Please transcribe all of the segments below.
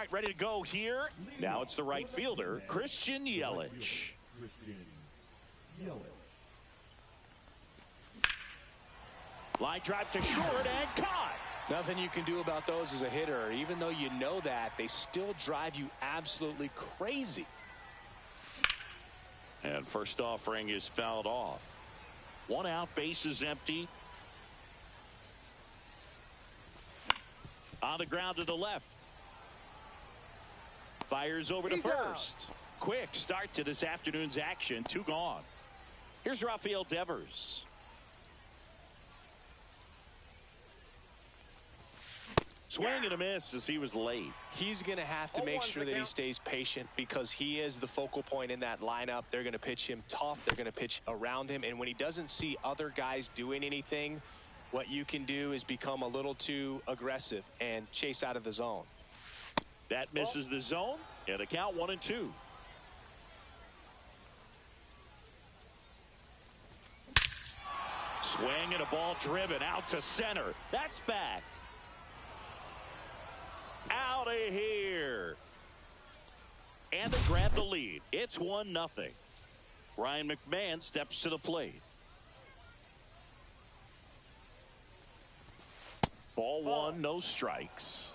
right, ready to go here. Now it's the right fielder, Christian Yelich. Line drive to short and caught. Nothing you can do about those as a hitter. Even though you know that, they still drive you absolutely crazy. And first offering is fouled off. 1 out, base is empty. On the ground to the left. Fires over to first. Quick start to this afternoon's action. 2 gone. Here's Rafael Devers. Swing and a miss as he was late. He's going to have to make sure that he stays patient because he is the focal point in that lineup. They're going to pitch him tough. They're going to pitch around him. And when he doesn't see other guys doing anything, what you can do is become a little too aggressive and chase out of the zone. That misses the zone, and a count 1-2. Swing and a ball driven out to center. That's back. Out of here. And they grab the lead. It's 1-0. Ryan McMahon steps to the plate. Ball 1, no strikes.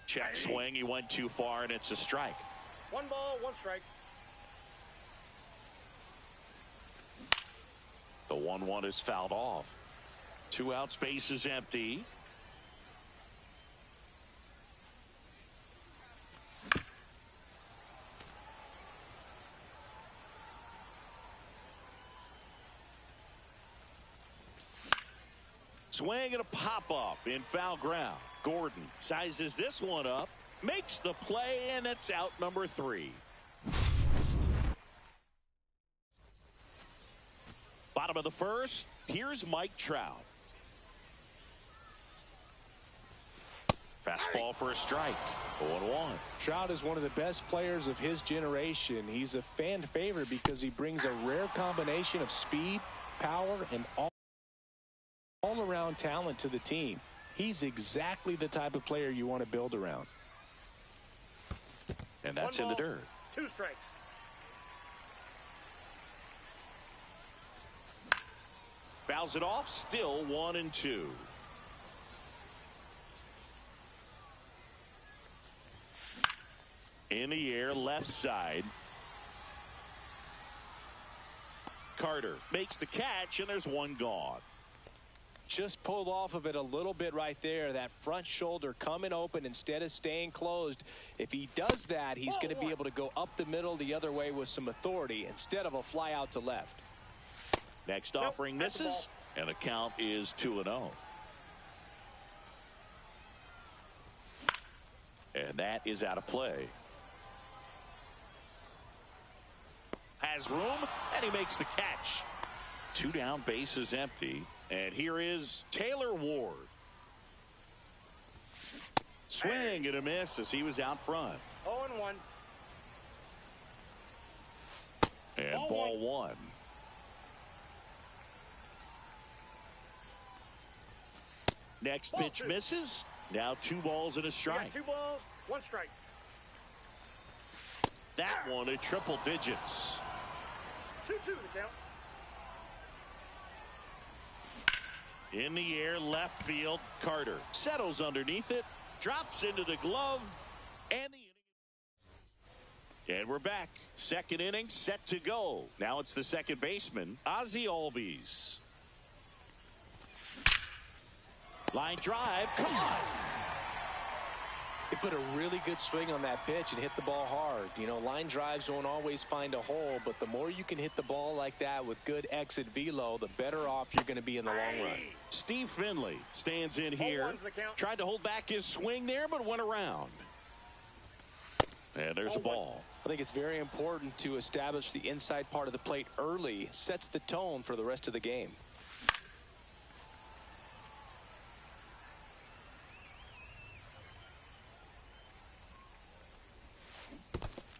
Check swing. He went too far, and it's a strike. 1 ball, 1 strike. The 1-1 is fouled off. 2 outs, base is empty. Swing and a pop-up in foul ground. Gordon sizes this one up, makes the play, and it's out number 3. Bottom of the first, here's Mike Trout. Fastball for a strike. 0-1. Trout is one of the best players of his generation. He's a fan favorite because he brings a rare combination of speed, power, and all-around talent to the team. He's exactly the type of player you want to build around. And that's in the dirt. 2 strikes. Fouls it off, still 1-2. In the air, left side. Carter makes the catch, and there's 1 gone. Just pulled off of it a little bit right there. That front shoulder coming open instead of staying closed. If he does that, he's going to be able to go up the middle the other way with some authority instead of a fly out to left. Next offering misses, and the count is 2-0. And that is out of play. Has room, and he makes the catch. 2 down, base is empty. And here is Taylor Ward. Swing and a miss as he was out front. 0-1. And ball 1. Next pitch misses. Now 2 balls and a strike. 2 balls, 1 strike. That one at triple digits. 2-2 the count. In the air, left field. Carter settles underneath it, drops into the glove, and the inning. And we're back. Second inning set to go. Now it's the second baseman, Ozzie Albies. Line drive, come on. He put a really good swing on that pitch and hit the ball hard. You know, line drives won't always find a hole, but the more you can hit the ball like that with good exit velo, the better off you're going to be in the long run. Steve Finley stands in here. Tried to hold back his swing there, but went around. And there's a ball. I think it's very important to establish the inside part of the plate early. Sets the tone for the rest of the game.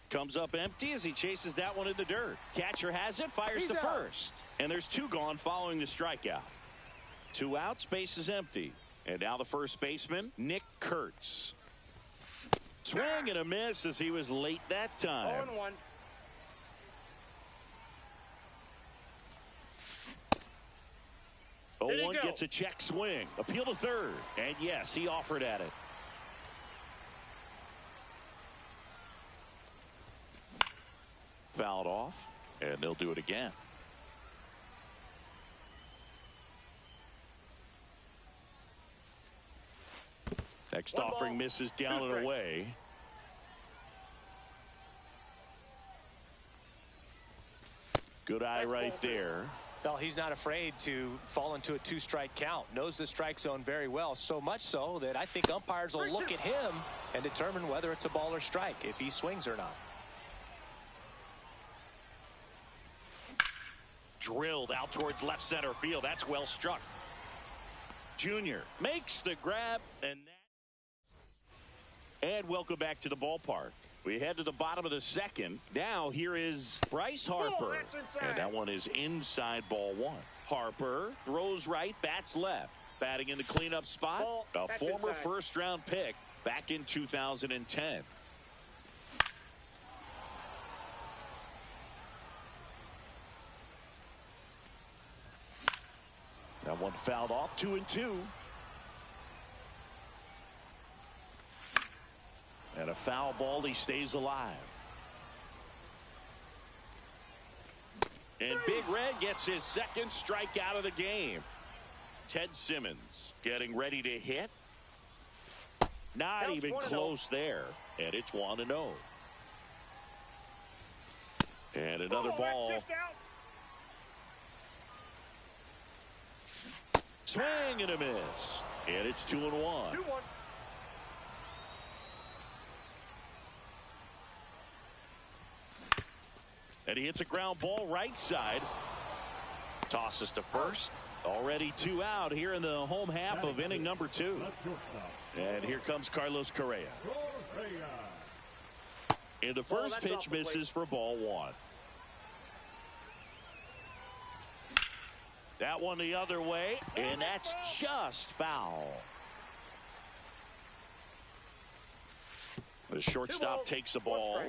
Comes up empty as he chases that one in the dirt. Catcher has it, fires to first. And there's 2 gone following the strikeout. 2 outs, base is empty. And now the first baseman, Nick Kurtz. Swing and a miss as he was late that time. 0-1. 0-1 gets a check swing. Appeal to third. And yes, he offered at it. Fouled off. And they'll do it again. Next offering misses down and away. Good eye right there. Well, he's not afraid to fall into a 2-strike count. Knows the strike zone very well. So much so that I think umpires will look at him and determine whether it's a ball or strike, if he swings or not. Drilled out towards left center field. That's well struck. Junior makes the grab, and welcome back to the ballpark. We head to the bottom of the second. Now here is Bryce Harper. And that one is inside, ball 1. Harper throws right, bats left. Batting in the cleanup spot, a former first-round pick back in 2010. That one fouled off, 2-2. And a foul ball, he stays alive. And Big Red gets his second strikeout of the game. Ted Simmons getting ready to hit. Not even close there. And it's 1-0. And another ball. Swing and a miss. And it's 2-1. 2-1. And he hits a ground ball right side. Tosses to first. Already 2 out here in the home half of inning number 2. And here comes Carlos Correa. And the first pitch misses for ball 1. That one the other way, and that's just foul. The shortstop takes the ball.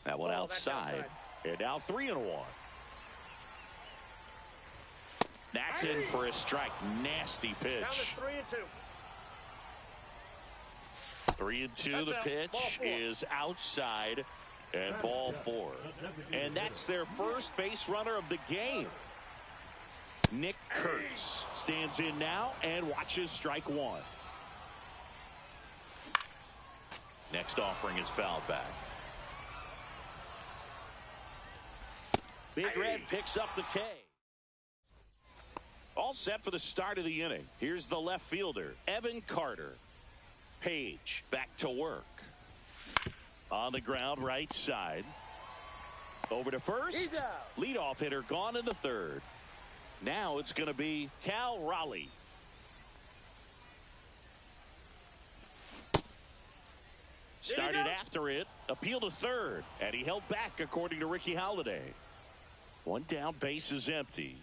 That one outside. And now 3-1. That's in for a strike. Nasty pitch. 3-2. The pitch is outside. And ball 4. And that's their first base runner of the game. Nick Kurtz stands in now and watches strike 1. Next offering is fouled back. Big Red picks up the K. All set for the start of the inning. Here's the left fielder, Evan Carter. Page back to work. On the ground, right side. Over to first. Leadoff hitter gone in the third. Now it's going to be Cal Raleigh. Started after it. Appeal to third. And he held back, according to Ricky Holiday. 1 down, base is empty.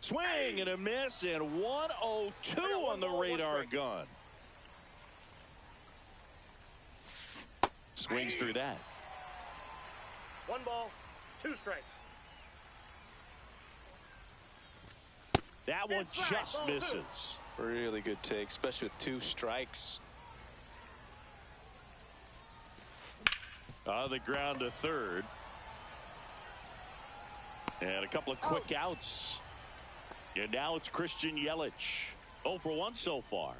Swing and a miss, and 1-0-2 on the radar gun. Swings through that. 1 ball, 2 strikes. That one just misses. Really good take, especially with 2 strikes. On the ground to third. And a couple of quick outs. And now it's Christian Yelich. 0 for 1 so far.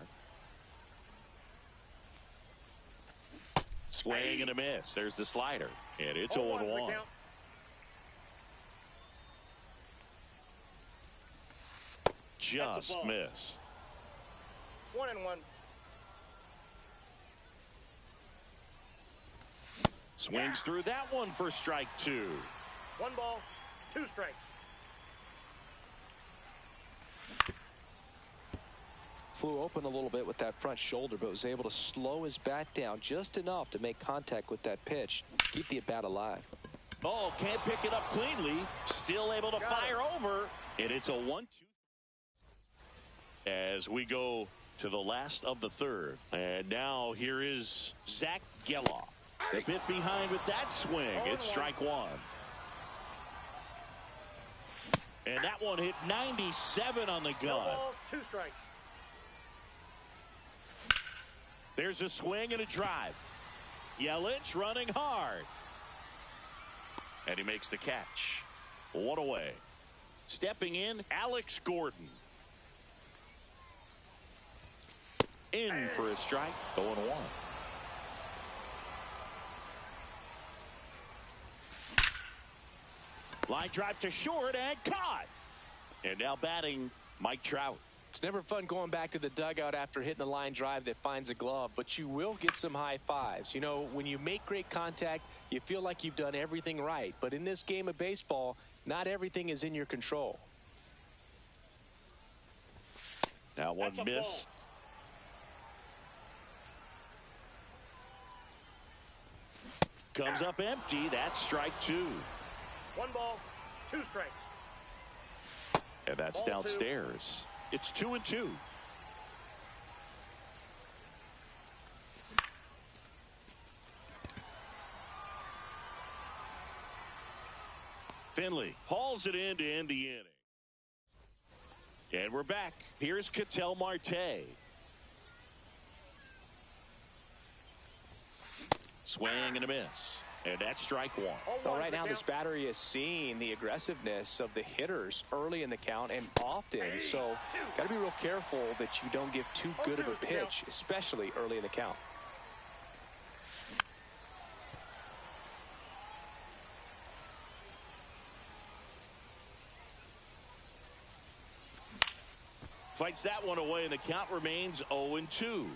Swing and a miss. There's the slider. And it's 0-1. Just missed. 1-1. Swings through that one for strike 2. 1 ball, 2 strikes. Flew open a little bit with that front shoulder, but was able to slow his bat down just enough to make contact with that pitch. Keep the at-bat alive. Oh, can't pick it up cleanly. Still able to fire over. And it's a 1-2. As we go to the last of the third. And now here is Zach Geloff. A bit behind with that swing. It's strike one. And that one hit 97 on the gun. No balls, 2 strikes. There's a swing and a drive. Yelich running hard. And he makes the catch. 1 away. Stepping in, Alex Gordon. In for a strike. 0-1. Line drive to short and caught. And now batting Mike Trout. It's never fun going back to the dugout after hitting a line drive that finds a glove, but you will get some high fives. You know, when you make great contact, you feel like you've done everything right. But in this game of baseball, not everything is in your control. That one missed. Comes up empty. That's strike 2. 1 ball, 2 strikes. And that's Ball downstairs. 2. It's 2-2. Finley hauls it in to end the inning. And we're back. Here's Ketel Marte. Swing and a miss. And that's strike 1. Well, right now, this battery is seeing the aggressiveness of the hitters early in the count and often. So, got to be real careful that you don't give too good of a pitch, especially early in the count. Fights that one away, and the count remains 0-2.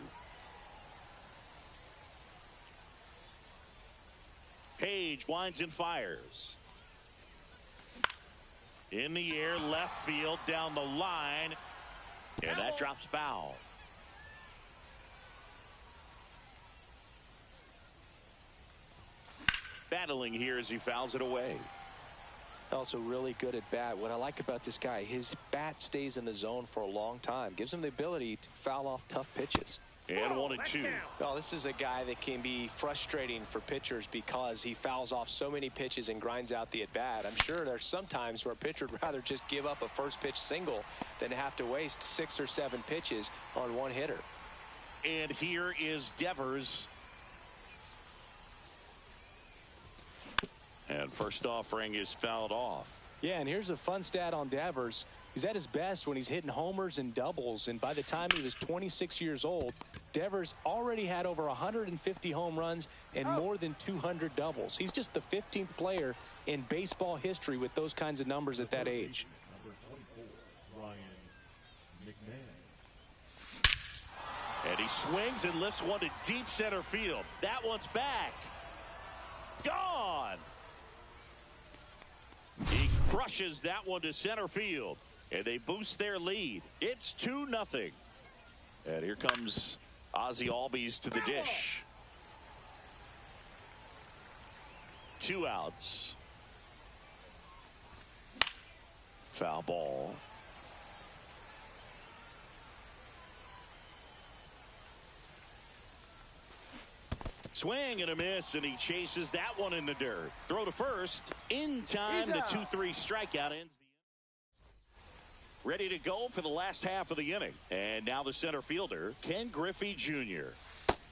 Page winds and fires. In the air, left field, down the line, and that drops foul. Battling here as he fouls it away. Also really good at bat. What I like about this guy, his bat stays in the zone for a long time. Gives him the ability to foul off tough pitches. And 1-2. Well, this is a guy that can be frustrating for pitchers because he fouls off so many pitches and grinds out the at-bat. I'm sure there's some times where a pitcher would rather just give up a first pitch single than have to waste 6 or 7 pitches on one hitter. And here is Devers. And first offering is fouled off. Yeah, and here's a fun stat on Devers. He's at his best when he's hitting homers and doubles, and by the time he was 26 years old, Devers already had over 150 home runs and more than 200 doubles. He's just the 15th player in baseball history with those kinds of numbers at that age. And he swings and lifts one to deep center field. That one's back. Gone. He crushes that one to center field. And they boost their lead. It's 2-0. And here comes Ozzie Albies to the dish. 2 outs. Foul ball. Swing and a miss, and he chases that one in the dirt. Throw to first. In time, the 2-3 strikeout ends the ready to go for the last half of the inning. And now the center fielder, Ken Griffey Jr.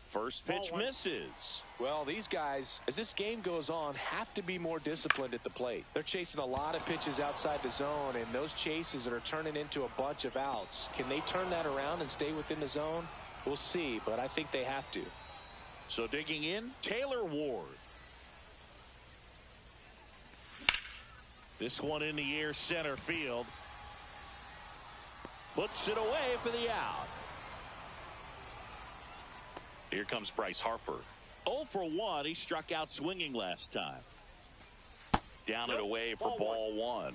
First pitch misses. Well, these guys, as this game goes on, have to be more disciplined at the plate. They're chasing a lot of pitches outside the zone, and those chases are turning into a bunch of outs. Can they turn that around and stay within the zone? We'll see, but I think they have to. So digging in, Taylor Ward. This one in the air, center field. Puts it away for the out. Here comes Bryce Harper. 0 for 1. He struck out swinging last time. Down and away for ball 1.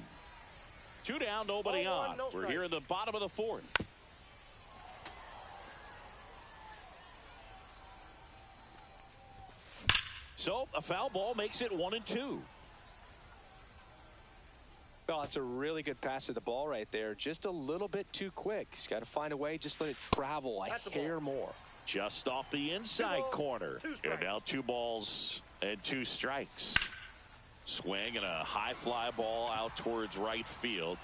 2 down, nobody on. We're here in the bottom of the 4th. So a foul ball makes it 1-2. Well, it's a really good pass to the ball right there. Just a little bit too quick. He's got to find a way. Just let it travel a hair more. Just off the inside corner. And now 2 balls and 2 strikes. Swing and a high fly ball out towards right field.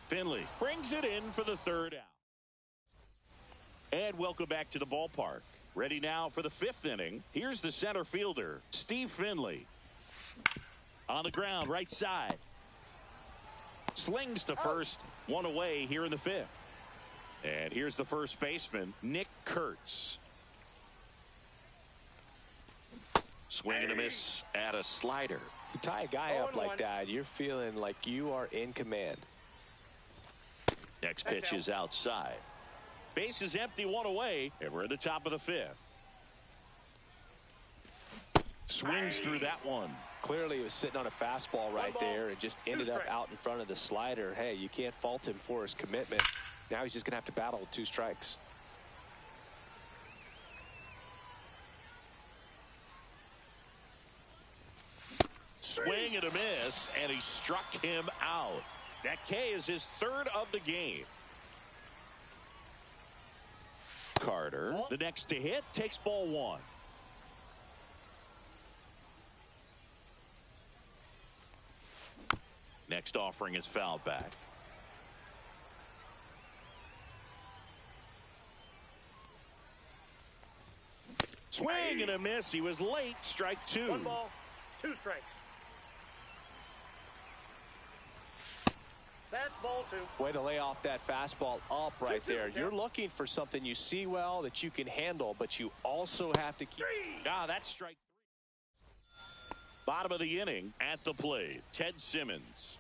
Finley brings it in for the 3rd out. And welcome back to the ballpark. Ready now for the 5th inning. Here's the center fielder, Steve Finley. On the ground, right side. Slings to first, 1 away here in the 5th. And here's the first baseman, Nick Kurtz. Swing and a miss at a slider. You tie a guy up like that, you're feeling like you are in command. Next pitch is outside. Base is empty, 1 away, and we're at the top of the 5th. Swings through that one. Clearly he was sitting on a fastball right there and just ended up out in front of the slider. Hey, you can't fault him for his commitment. Now he's just going to have to battle with 2 strikes. Swing and a miss, and he struck him out. That K is his 3rd of the game. Carter, the next to hit, takes ball 1. Next offering is fouled back. Swing and a miss. He was late. Strike 2. 1 ball, 2 strikes. That's ball 2. Way to lay off that fastball up right there. You're looking for something you see well that you can handle, but you also have to keep. That's strike 3. Bottom of the inning at the plate, Ted Simmons.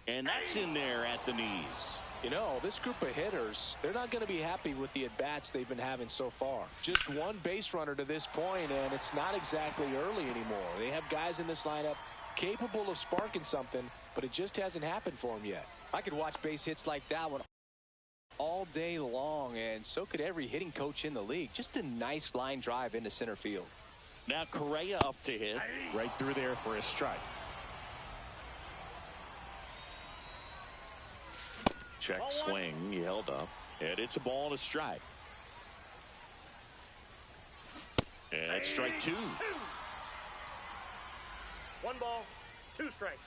And that's in there at the knees. You know, this group of hitters, they're not going to be happy with the at-bats they've been having so far. Just 1 base runner to this point, and it's not exactly early anymore. They have guys in this lineup capable of sparking something, but it just hasn't happened for them yet. I could watch base hits like that one all day long, and so could every hitting coach in the league. Just a nice line drive into center field. Now Correa up to hit. Right through there for a strike. Check swing. He held up. And it's a ball and a strike. And that's strike 2. 1 ball, 2 strikes.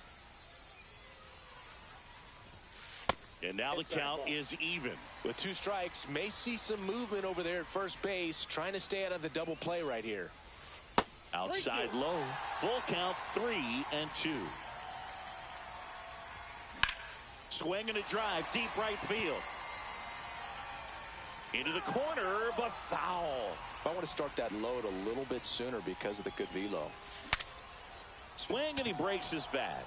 And now the count is even. With 2 strikes, may see some movement over there at first base, trying to stay out of the double play right here. Outside low. Full count, 3-2. Swing and a drive, deep right field. Into the corner, but foul. I want to start that load a little bit sooner because of the good velo. Swing and he breaks his bat.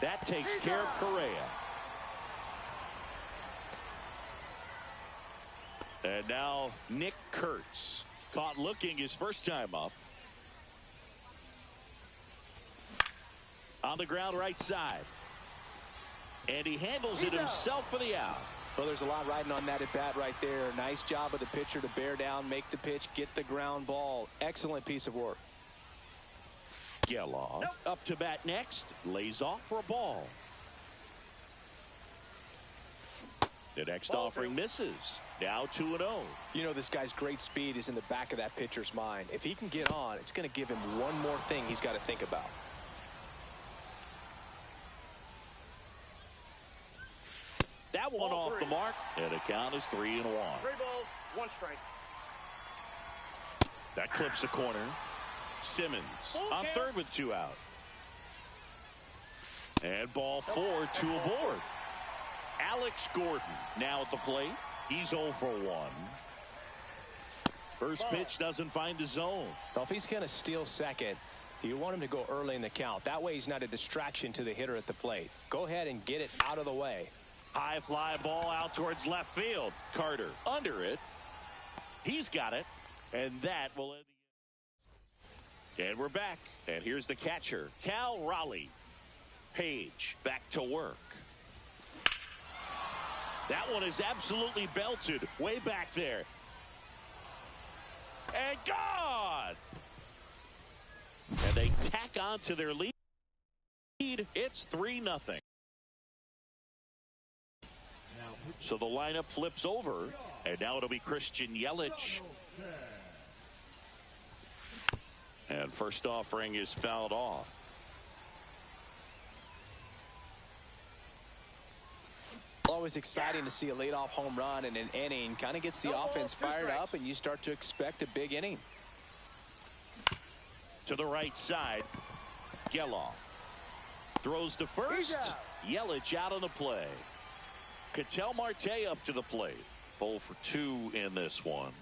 That takes care of Correa. And now Nick Kurtz. Caught looking his first time up. On the ground right side. And he handles it himself for the out. Well, there's a lot riding on that at bat right there. Nice job of the pitcher to bear down, make the pitch, get the ground ball. Excellent piece of work. Kelseyblolgg up to bat next. Lays off for a ball. The next offering misses. Now 2-0. You know, this guy's great speed is in the back of that pitcher's mind. If he can get on, it's going to give him one more thing he's got to think about. That one off the mark, and the count is 3-1. 3 balls, 1 strike. That clips the corner. Simmons on third with 2 out. And ball 4, 2 aboard. Alex Gordon now at the plate. He's 0 for 1. First pitch doesn't find the zone. Well, if he's going to steal second, you want him to go early in the count. That way he's not a distraction to the hitter at the plate. Go ahead and get it out of the way. High fly ball out towards left field. Carter under it. He's got it. And that will end the inning. And we're back. And here's the catcher, Cal Raleigh. Page back to work. That one is absolutely belted way back there. And gone. And they tack on to their lead. It's 3-0. So the lineup flips over, and now it'll be Christian Yelich. And first offering is fouled off. Always exciting to see a leadoff home run in an inning. Kind of gets the offense fired up, and you start to expect a big inning. To the right side, Geloff throws to first. Yelich out on the play. Ketel Marte up to the plate. 0 for 2 in this one.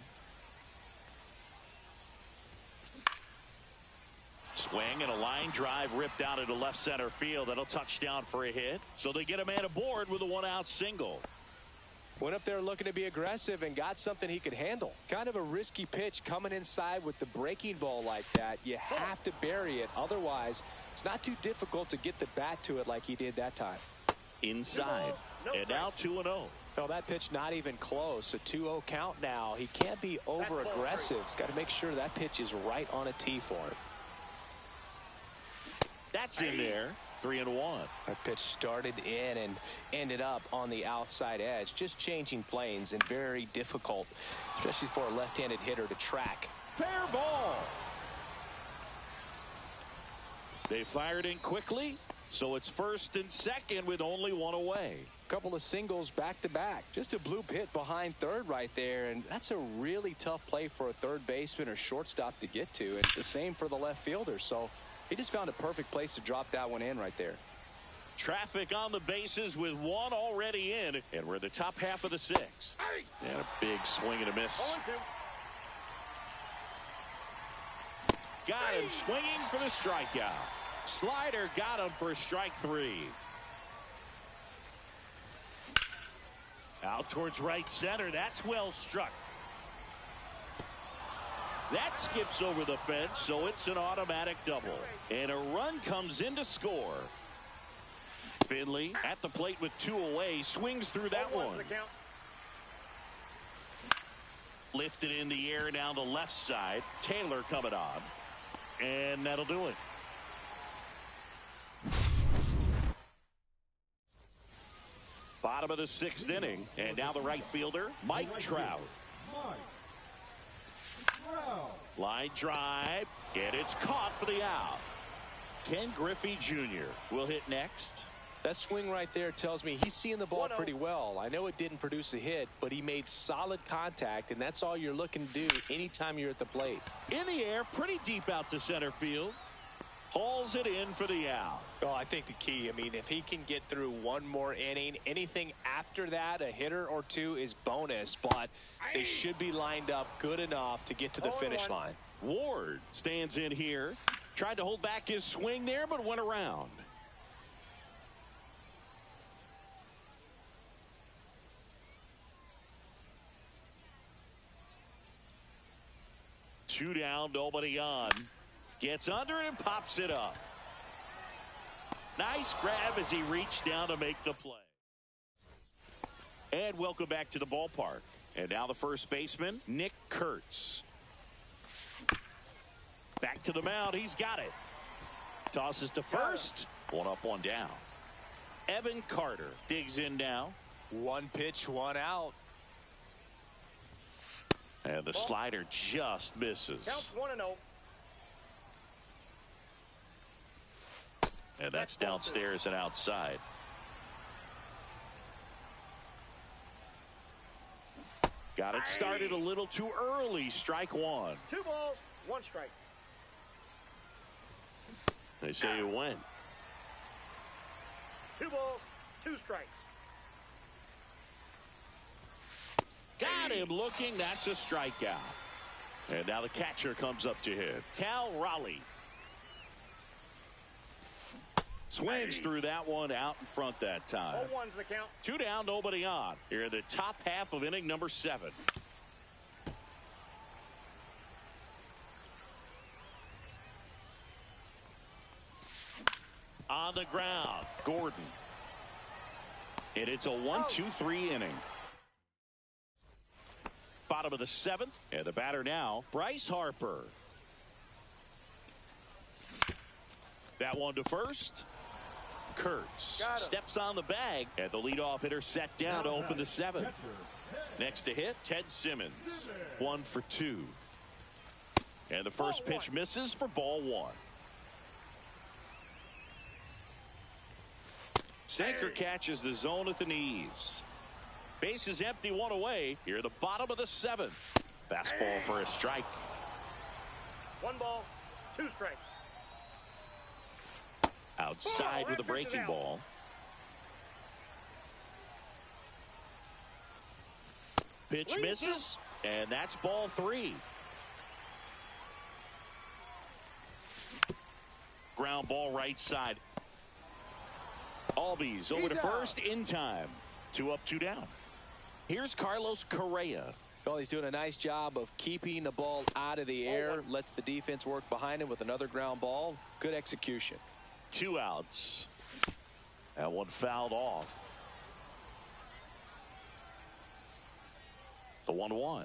Swing and a line drive ripped out into left center field. That'll touch down for a hit. So they get a man aboard with a 1-out single. Went up there looking to be aggressive and got something he could handle. Kind of a risky pitch coming inside with the breaking ball like that. You have to bury it. Otherwise, it's not too difficult to get the bat to it like he did that time. Inside. And now 2-0. No, that pitch not even close. A 2-0 count now. He can't be over aggressive. He's got to make sure that pitch is right on a tee for him. That's in there. 3-1. That pitch started in and ended up on the outside edge. Just changing planes and very difficult, especially for a left-handed hitter to track. Fair ball. They fired in quickly, so it's first and second with only one away. Couple of singles back-to-back. Just a bloop hit behind third right there, and that's a really tough play for a third baseman or shortstop to get to, and the same for the left fielder. So he just found a perfect place to drop that one in right there. Traffic on the bases with one already in, and we're in the top half of the sixth. And a big swing and a miss. Got him swinging for the strikeout. Slider got him for strike 3. Out towards right center. That's well struck. That skips over the fence, so it's an automatic double. And a run comes in to score. Finley at the plate with 2 away. Swings through that one. Lifted in the air down the left side. Taylor coming on. And that'll do it. Bottom of the 6th inning. And now the right fielder, Mike Trout. Line drive, and it's caught for the out. Ken Griffey Jr. will hit next. That swing right there tells me he's seeing the ball pretty well. I know it didn't produce a hit, but he made solid contact, and that's all you're looking to do anytime you're at the plate. In the air, pretty deep out to center field. Hauls it in for the out. Oh, I think the key, I mean, if he can get through one more inning, anything after that, a hitter or two is bonus, but they should be lined up good enough to get to the finish line. Ward stands in here. Tried to hold back his swing there, but went around. Two down, nobody on. Gets under it and pops it up. Nice grab as he reached down to make the play. And welcome back to the ballpark. And now the first baseman, Nick Kurtz. Back to the mound. He's got it. Tosses to first. 1 up, 1 down. Evan Carter digs in now. 1 pitch, 1 out. And the slider just misses. Counts 1-0. And that's downstairs and outside. Got it started a little too early. Strike 1. 2 balls, 1 strike. They say you win. 2 balls, 2 strikes. Got him looking. That's a strikeout. And now the catcher comes up to hit. Cal Raleigh. Swings through that one out in front that time. 0-1's the count. 2 down, nobody on. Here in the top half of inning number 7. On the ground, Gordon. And it's a 1-2-3 inning. Bottom of the 7th, and the batter now, Bryce Harper. That one to first. Kurtz steps on the bag, and the leadoff hitter set down to open the seventh. Next to hit, Ted Simmons. 1 for 2. And the first pitch misses for ball 1. Sinker catches the zone at the knees. Base is empty, 1 away. Here at the bottom of the 7th. Fastball for a strike. 1 ball, 2 strikes. Outside with a breaking ball. Pitch misses, and that's ball 3. Ground ball right side. Albies over to first in time. 2 up, 2 down. Here's Carlos Correa. Well, he's doing a nice job of keeping the ball out of the air. Lets the defense work behind him with another ground ball. Good execution. 2 outs. That one fouled off. The 1-1.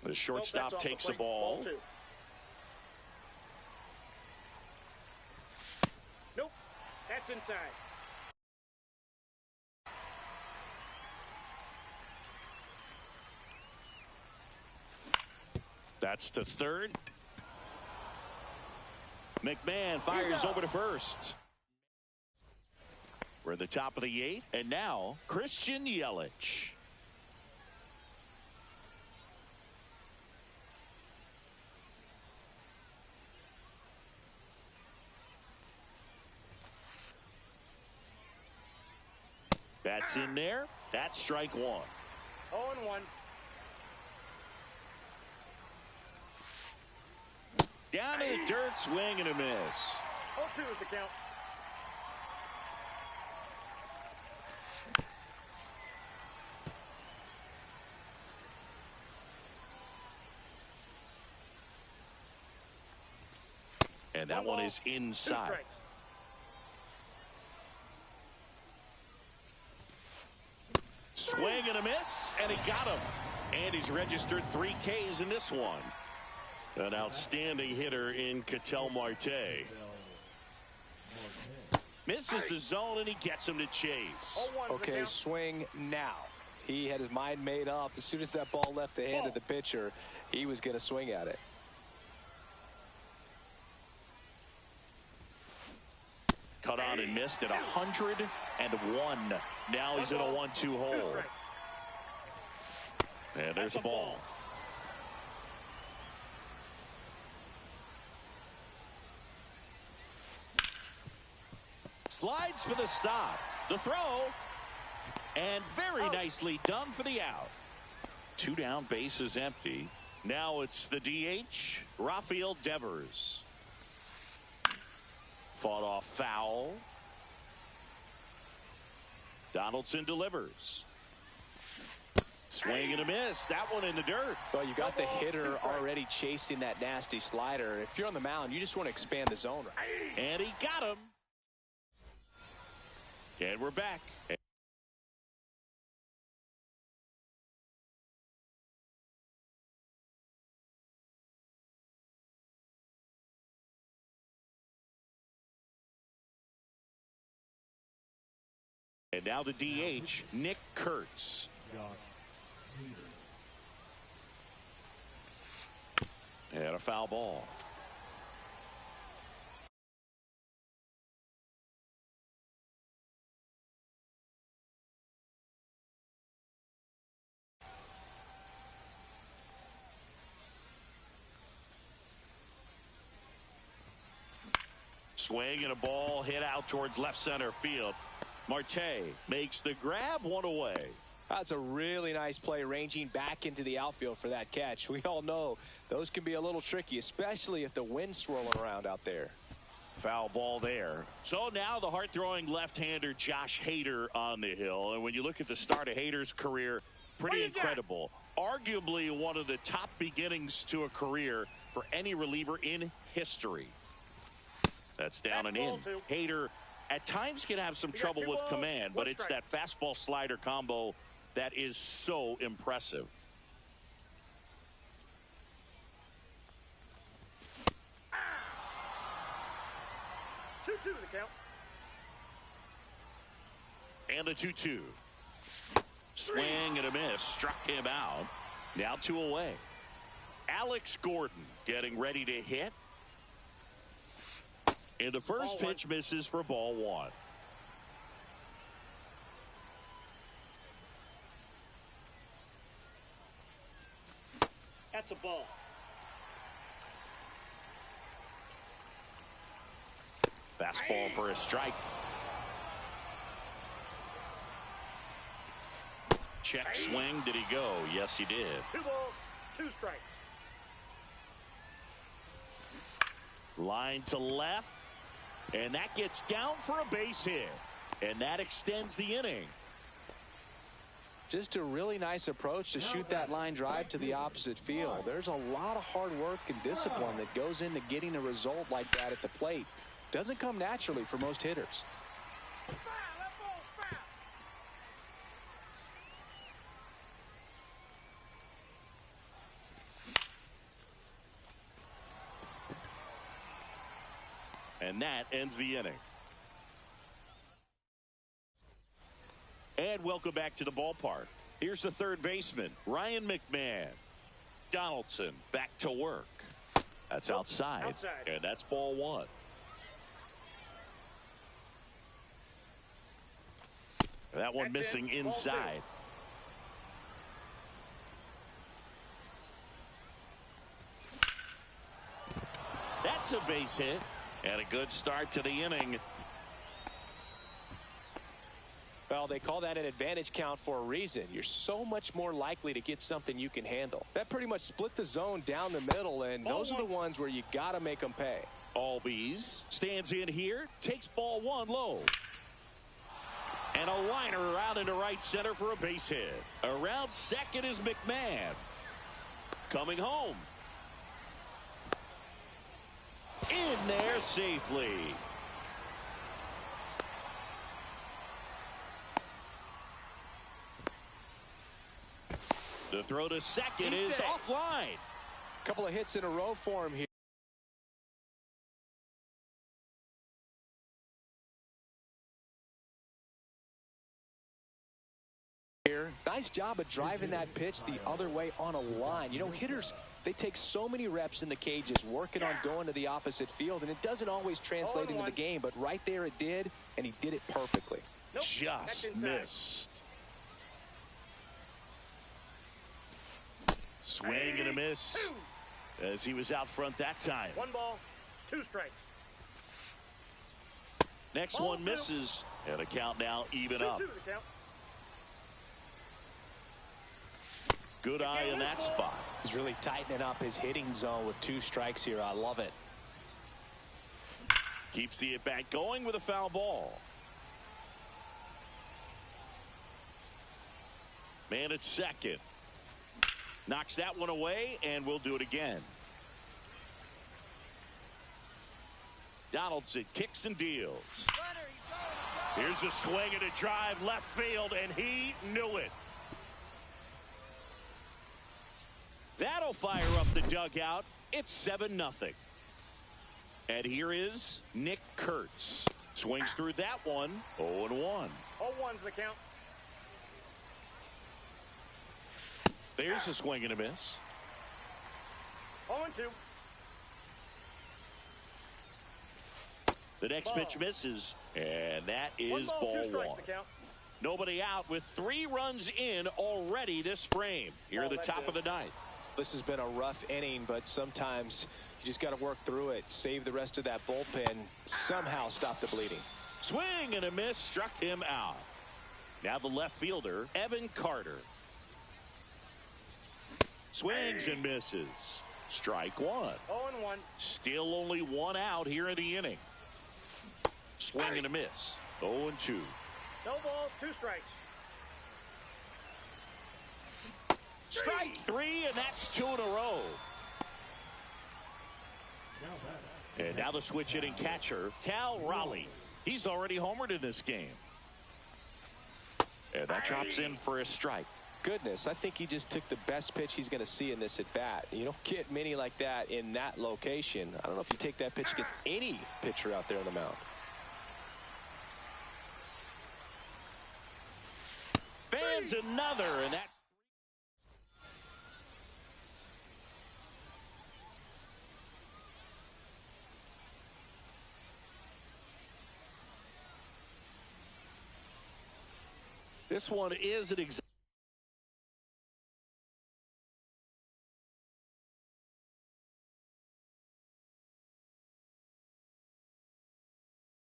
The shortstop takes the ball. Nope. That's inside. That's to third. McMahon fires over to first. We're at the top of the 8th, and now Christian Yelich. That's in there. That's strike 1. 0-1. Down in the dirt, swing and a miss. 0-2 is the count. And that one is inside. Swing and a miss, and he got him. And he's registered 3 Ks in this one. An outstanding hitter in Ketel Marte. Misses the zone, and he gets him to chase. Okay, swing now. He had his mind made up. As soon as that ball left the hand of the pitcher, he was going to swing at it. Cut on and missed at 101. Now he's in a 1-2 hole. And there's a ball. Slides for the stop. The throw. And very nicely done for the out. 2 down, base is empty. Now it's the DH, Rafael Devers. Fought off foul. Donaldson delivers. Swing and a miss. That one in the dirt. Well, you got the hitter already chasing that nasty slider. If you're on the mound, you just want to expand the zone. And he got him. And we're back. And now the DH, Nick Kurtz. And a foul ball. Swing and a ball hit out towards left center field. Marte makes the grab, 1 away. That's a really nice play, ranging back into the outfield for that catch. We all know those can be a little tricky, especially if the wind's swirling around out there. Foul ball there. So now the hard-throwing left-hander Josh Hader on the hill. And when you look at the start of Hader's career, pretty incredible. Arguably one of the top beginnings to a career for any reliever in history. That's down and in. Hader at times can have some trouble with command, but it's that fastball slider combo that is so impressive. 2 to the count. And the 2-2. Swing and a miss. Struck him out. Now 2 away. Alex Gordon getting ready to hit. And the first pitch misses for ball 1. That's a ball. Fastball for a strike. Check swing. Did he go? Yes, he did. 2 balls, 2 strikes. Line to left. And that gets down for a base hit. And that extends the inning. Just a really nice approach to shoot that line drive to the opposite field. There's a lot of hard work and discipline that goes into getting a result like that at the plate. Doesn't come naturally for most hitters. And that ends the inning. And welcome back to the ballpark. Here's the third baseman, Ryan McMahon. Donaldson back to work. That's outside. And that's ball 1. That one missing inside. That's a base hit. And a good start to the inning. Well, they call that an advantage count for a reason. You're so much more likely to get something you can handle. That pretty much split the zone down the middle, and those are the ones where you got to make them pay. Albies stands in here, takes ball 1 low. And a liner out into right center for a base hit. Around second is McMahon. Coming home. In there safely. The throw to second is offline. A couple of hits in a row for him here. Nice job of driving that pitch the other way on a line. You know, hitters, they take so many reps in the cages working on going to the opposite field, and it doesn't always translate into the game, but right there it did, and he did it perfectly. Just missed. Swing and a miss as he was out front that time. 1 ball, 2 strikes. Next one misses, and a count now even up. 2-2 to the count. Good eye in that spot. He's really tightening up his hitting zone with 2 strikes here. I love it. Keeps the at-bat going with a foul ball. Man at second. Knocks that one away, and we'll do it again. Donaldson kicks and deals. Here's a swing and a drive left field, and he knew it. That'll fire up the dugout. It's 7-0. And here is Nick Kurtz. Swings through that one. 0-1. 0-1's the count. There's a swing and a miss. 0-2. The next pitch misses, and that is ball 1. Nobody out with 3 runs in already this frame. Here at the top of the 9th. This has been a rough inning, but sometimes you just got to work through it, save the rest of that bullpen, somehow stop the bleeding. Swing and a miss, struck him out. Now the left fielder, Evan Carter. Swings and misses. Strike 1. 0-1. Still only 1 out here in the inning. Swing and a miss. 0-2. No ball, 2 strikes. Strike 3, and that's 2 in a row. And now the switch hitting catcher, Cal Raleigh. He's already homered in this game. And that drops in for a strike. Goodness, I think he just took the best pitch he's going to see in this at bat. You don't get many like that in that location. I don't know if you take that pitch against any pitcher out there on the mound. Lands another, and that's this one is an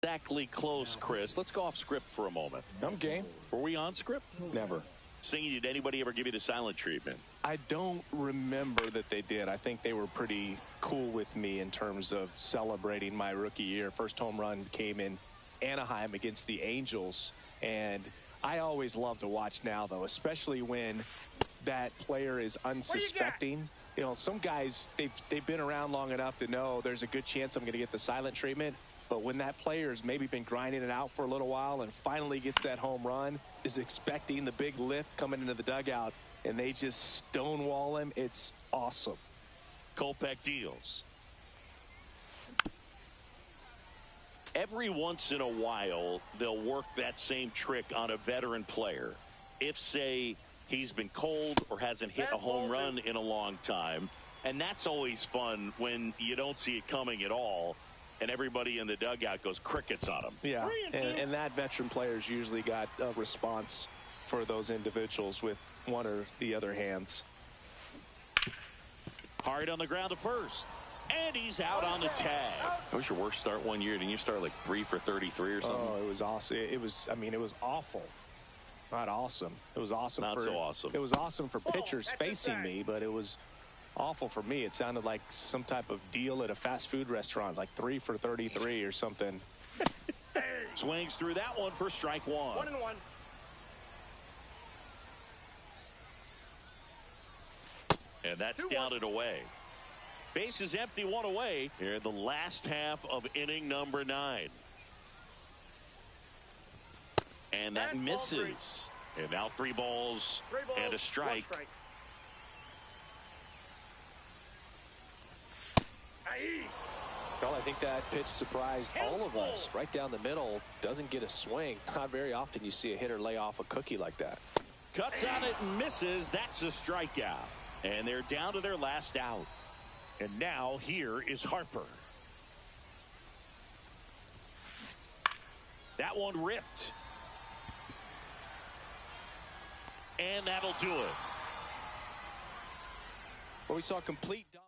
exactly close, Chris. Let's go off script for a moment. I'm game. Were we on script? Never. Singing, did anybody ever give you the silent treatment? I don't remember that they did. I think they were pretty cool with me in terms of celebrating my rookie year. First home run came in Anaheim against the Angels, and I always love to watch now, though, especially when that player is unsuspecting. You know, some guys, they've been around long enough to know there's a good chance I'm going to get the silent treatment. But when that player's maybe been grinding it out for a little while and finally gets that home run, is expecting the big lift coming into the dugout, and they just stonewall him, it's awesome. Kopech deals. Every once in a while, they'll work that same trick on a veteran player. If, say, he's been cold or hasn't hit a home run in a long time. And that's always fun when you don't see it coming at all. And everybody in the dugout goes crickets on him. Yeah, and that veteran player's usually got a response for those individuals with one or the other hands. Hard on the ground to first. And he's out on the tag. That was your worst start one year. Didn't you start like 3 for 33 or something? Oh, it was awesome. It was awful. Not awesome. It was awesome. Not so awesome. It was awesome for pitchers facing me, but it was awful for me. It sounded like some type of deal at a fast food restaurant, like 3 for 33 or something. Swings through that one for strike one. 1-1. And that's down and away. Base is empty, one away here in the last half of inning number 9. And that misses. And now 3 balls and a strike. Well, I think that pitch surprised all of us. Right down the middle, doesn't get a swing. Not very often you see a hitter lay off a cookie like that. Cuts on it and misses. That's a strikeout. And they're down to their last out. And now here is Harper. That one ripped. And that'll do it. Well, we saw complete dominance.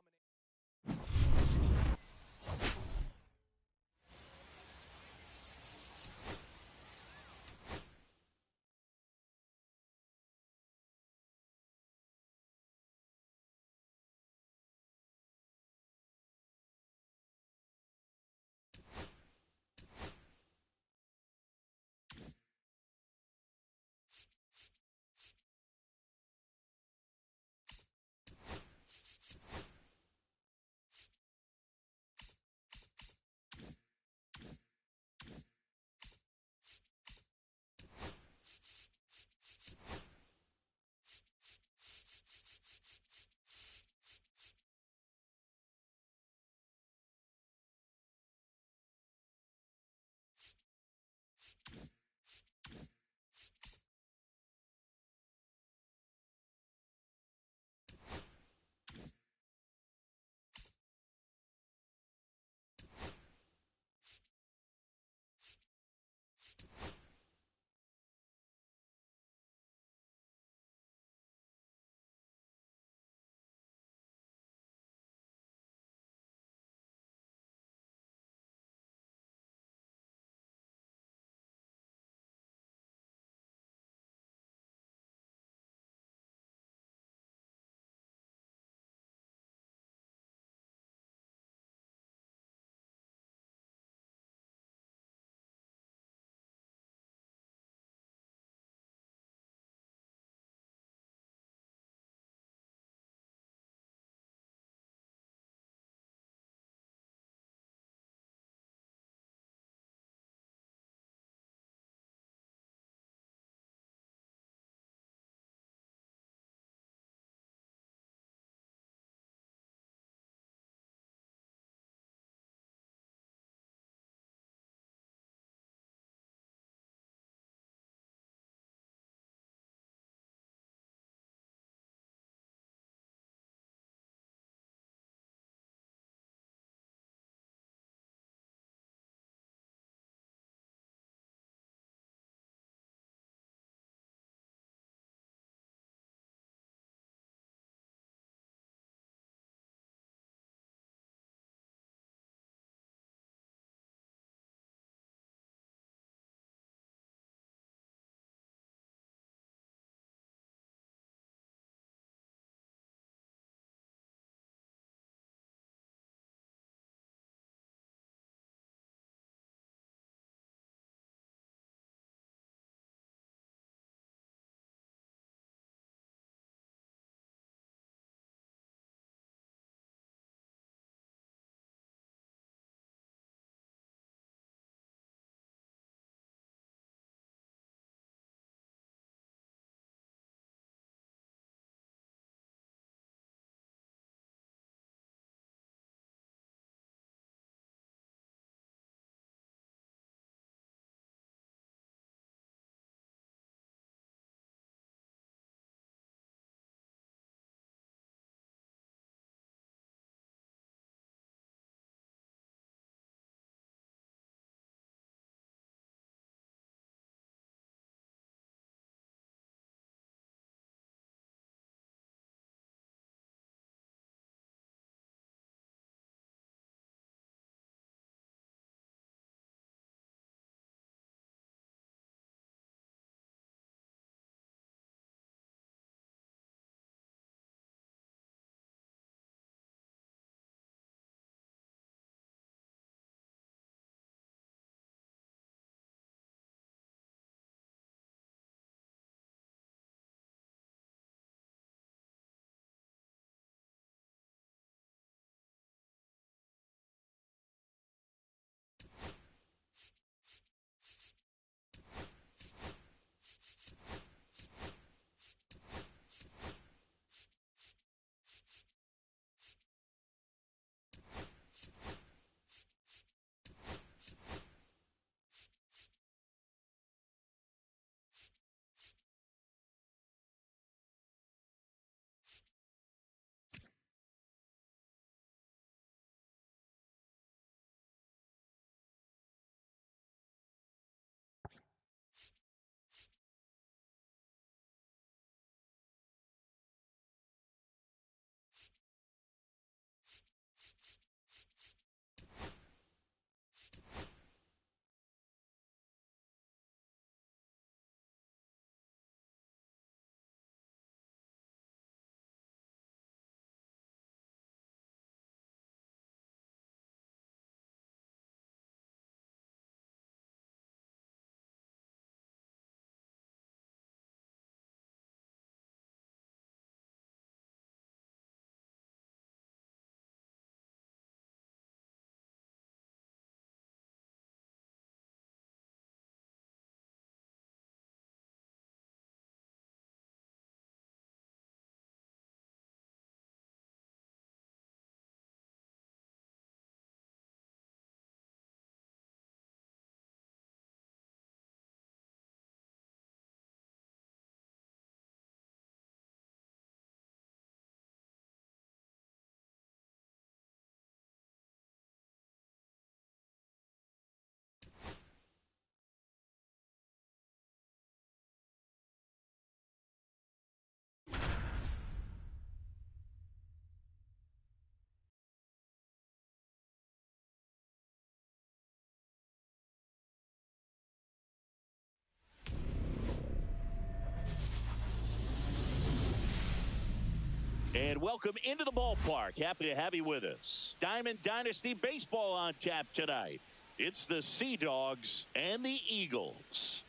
And welcome into the ballpark. Happy to have you with us. Diamond Dynasty Baseball on tap tonight. It's the Sea Dogs and the Eagles.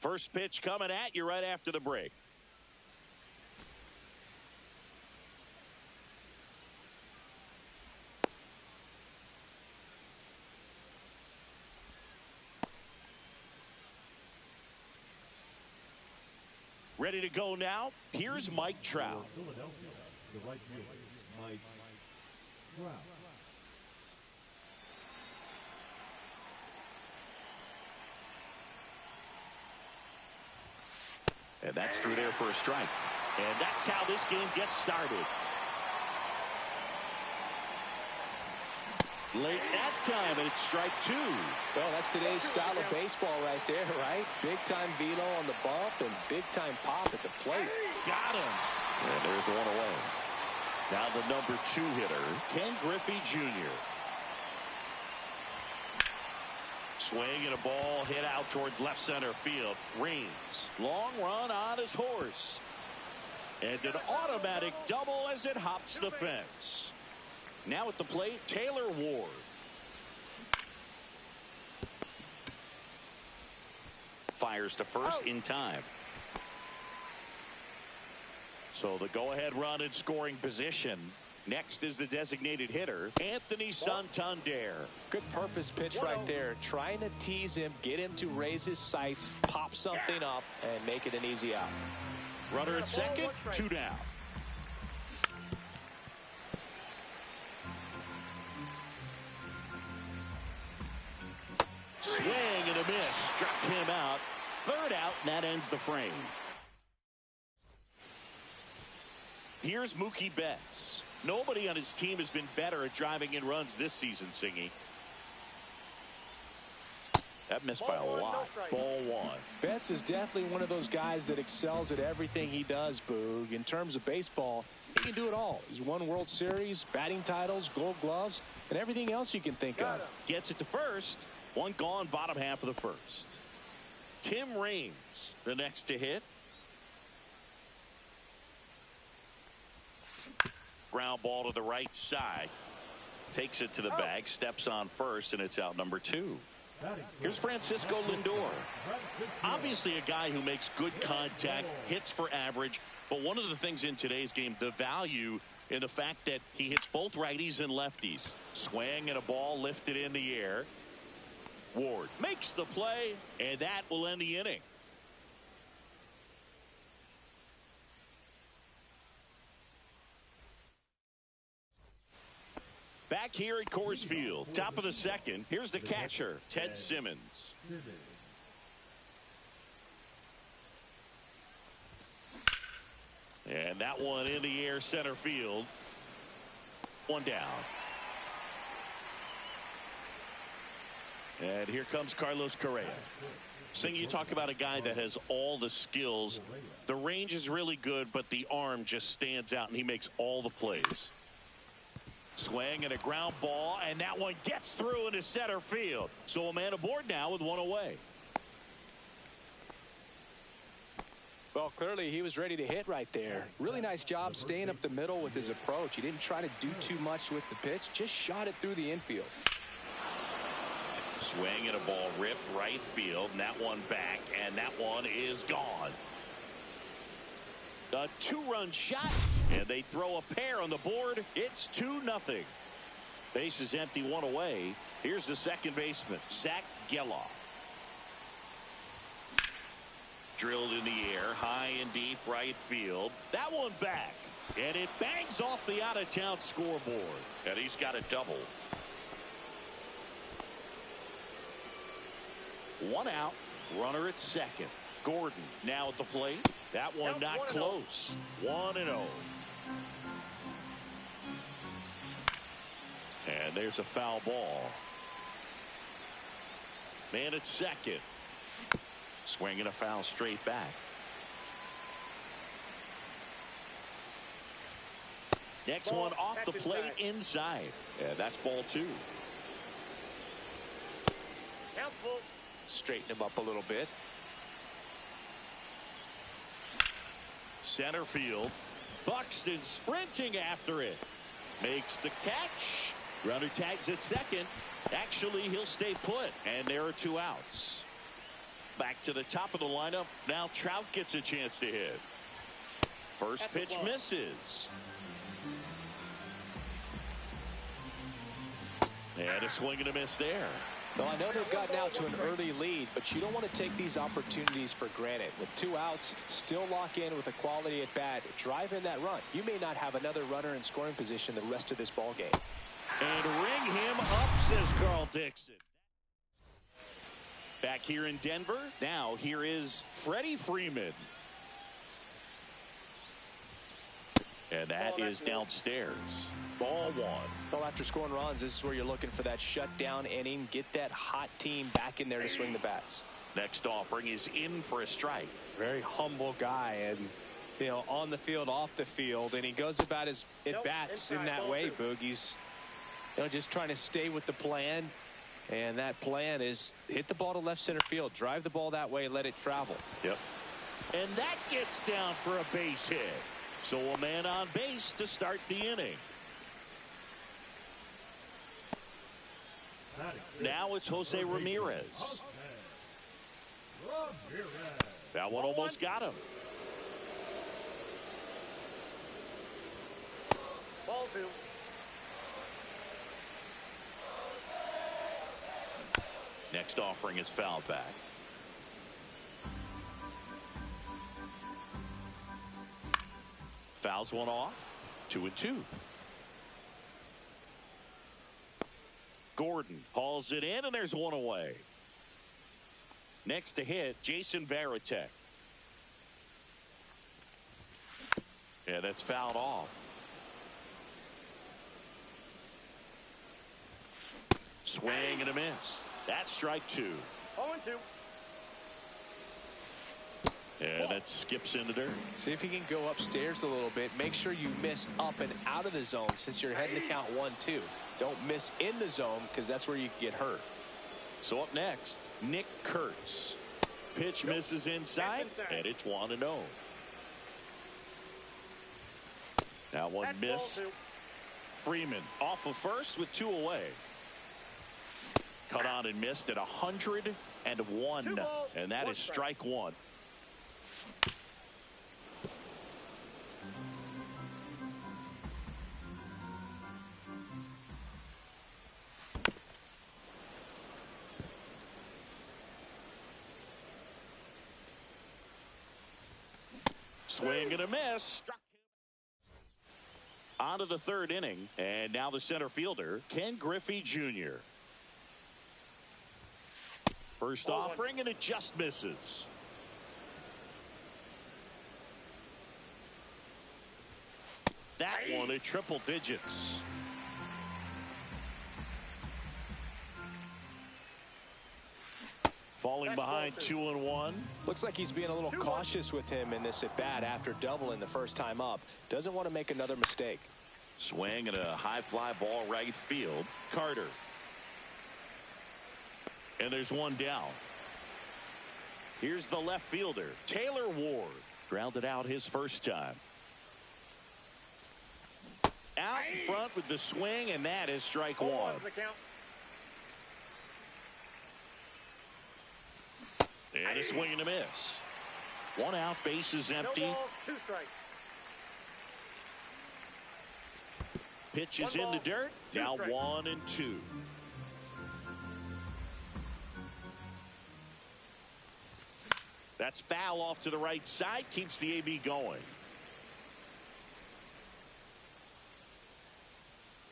First pitch coming at you right after the break. Ready to go now. Here's Mike Trout. Philadelphia, the right fielder, Mike Trout. And that's through there for a strike. And that's how this game gets started. Late that time, and it's strike two. Well, that's today's style of baseball right there, right? Big-time velo on the bump and big-time pop at the plate. Got him. And there's one away. Now the number 2 hitter, Ken Griffey Jr. Swing and a ball hit out towards left center field. Reigns. Long run on his horse. And an automatic double as it hops the fence. Now at the plate, Taylor Ward. Fires to first in time. So the go-ahead run in scoring position. Next is the designated hitter, Anthony Santander. Good purpose pitch right there. Trying to tease him, get him to raise his sights, pop something up, and make it an easy out. Runner at second, 2 down. Swing and a miss. Struck him out. 3rd out, and that ends the frame. Here's Mookie Betts. Nobody on his team has been better at driving in runs this season, Singy. That missed by a lot. Ball 1. Betts is definitely one of those guys that excels at everything he does, Boog. In terms of baseball, he can do it all. He's won World Series, batting titles, Gold Gloves, and everything else you can think of. Gets it to first. 1 gone, bottom half of the first. Tim Raines, the next to hit. Ground ball to the right side. Takes it to the bag, steps on first, and it's out number 2. Here's Francisco Lindor. Obviously a guy who makes good contact, hits for average, but one of the things in today's game, the value in the fact that he hits both righties and lefties. Swing and a ball lifted in the air. Ward makes the play, and that will end the inning. Back here at Coors Field, top of the second, here's the catcher, Ted Simmons. And that one in the air, center field. 1 down. And here comes Carlos Correa. Sing, you talk about a guy that has all the skills. The range is really good, but the arm just stands out, and he makes all the plays. Swing and a ground ball, and that one gets through into center field. So a man aboard now with 1 away. Well, clearly he was ready to hit right there. Really nice job staying up the middle with his approach. He didn't try to do too much with the pitch, just shot it through the infield. Swing and a ball ripped right field, and that one back, and that one is gone. A 2-run shot, and they throw a pair on the board. It's 2-0. Base is empty, 1 away. Here's the second baseman, Zach Geloff. Drilled in the air, high and deep right field. That one back, and it bangs off the out-of-town scoreboard. And he's got a double. 1 out, runner at second. Gordon now at the plate. That one not close. 1-0. And there's a foul ball. Man at second. Swinging a foul straight back. Next one off the plate inside. Yeah, that's ball 2. Straighten him up a little bit. Center field. Buxton sprinting after it. Makes the catch. Runner tags at second. Actually, he'll stay put. And there are 2 outs. Back to the top of the lineup. Now Trout gets a chance to hit. First pitch misses. And a swing and a miss there. Well, I know they've gotten out to an early lead, but you don't want to take these opportunities for granted. With 2 outs, still lock in with a quality at bat. Drive in that run. You may not have another runner in scoring position the rest of this ball game. And ring him up, says Carl Dixon. Back here in Denver. Now here is Freddie Freeman. And that is downstairs. Ball 1. Well, after scoring runs, this is where you're looking for that shutdown inning. Get that hot team back in there to swing the bats. Next offering is in for a strike. Very humble guy, and you know, on the field, off the field, and he goes about his at bats in that way. Boogie's, you know, just trying to stay with the plan, and that plan is hit the ball to left center field, drive the ball that way, let it travel. Yep. And that gets down for a base hit. So a man on base to start the inning. Now it's Jose Ramirez. That one almost got him. Ball 2. Next offering is fouled back. Fouls one off. 2-2. Gordon hauls it in, and there's one away. Next to hit, Jason Varitek. Yeah, that's fouled off. Swing and a miss. That's strike 2. 0-2. And that skips in the dirt. See if you can go upstairs a little bit. Make sure you miss up and out of the zone since you're heading to count 1-2. Don't miss in the zone because that's where you get hurt. So up next, Nick Kurtz. Pitch misses inside, and it's 1-0. That one missed. Freeman off of first with 2 away. Cut on and missed at 101, and that is strike 1. Swing and a miss. On to the 3rd inning, and now the center fielder, Ken Griffey Jr. First offering, and it just misses. That one at triple digits. Falling behind 2-1. Looks like he's being a little cautious with him in this at bat after doubling the first time up. Doesn't want to make another mistake. Swing and a high fly ball right field. Carter. And there's one down. Here's the left fielder, Taylor Ward. Grounded out his first time. Out in front with the swing, and that is strike 1. And a swing and a miss. 1 out, bases empty. No ball, 2 strikes. Pitch is in the dirt. Now 1-2. That's foul off to the right side. Keeps the AB going.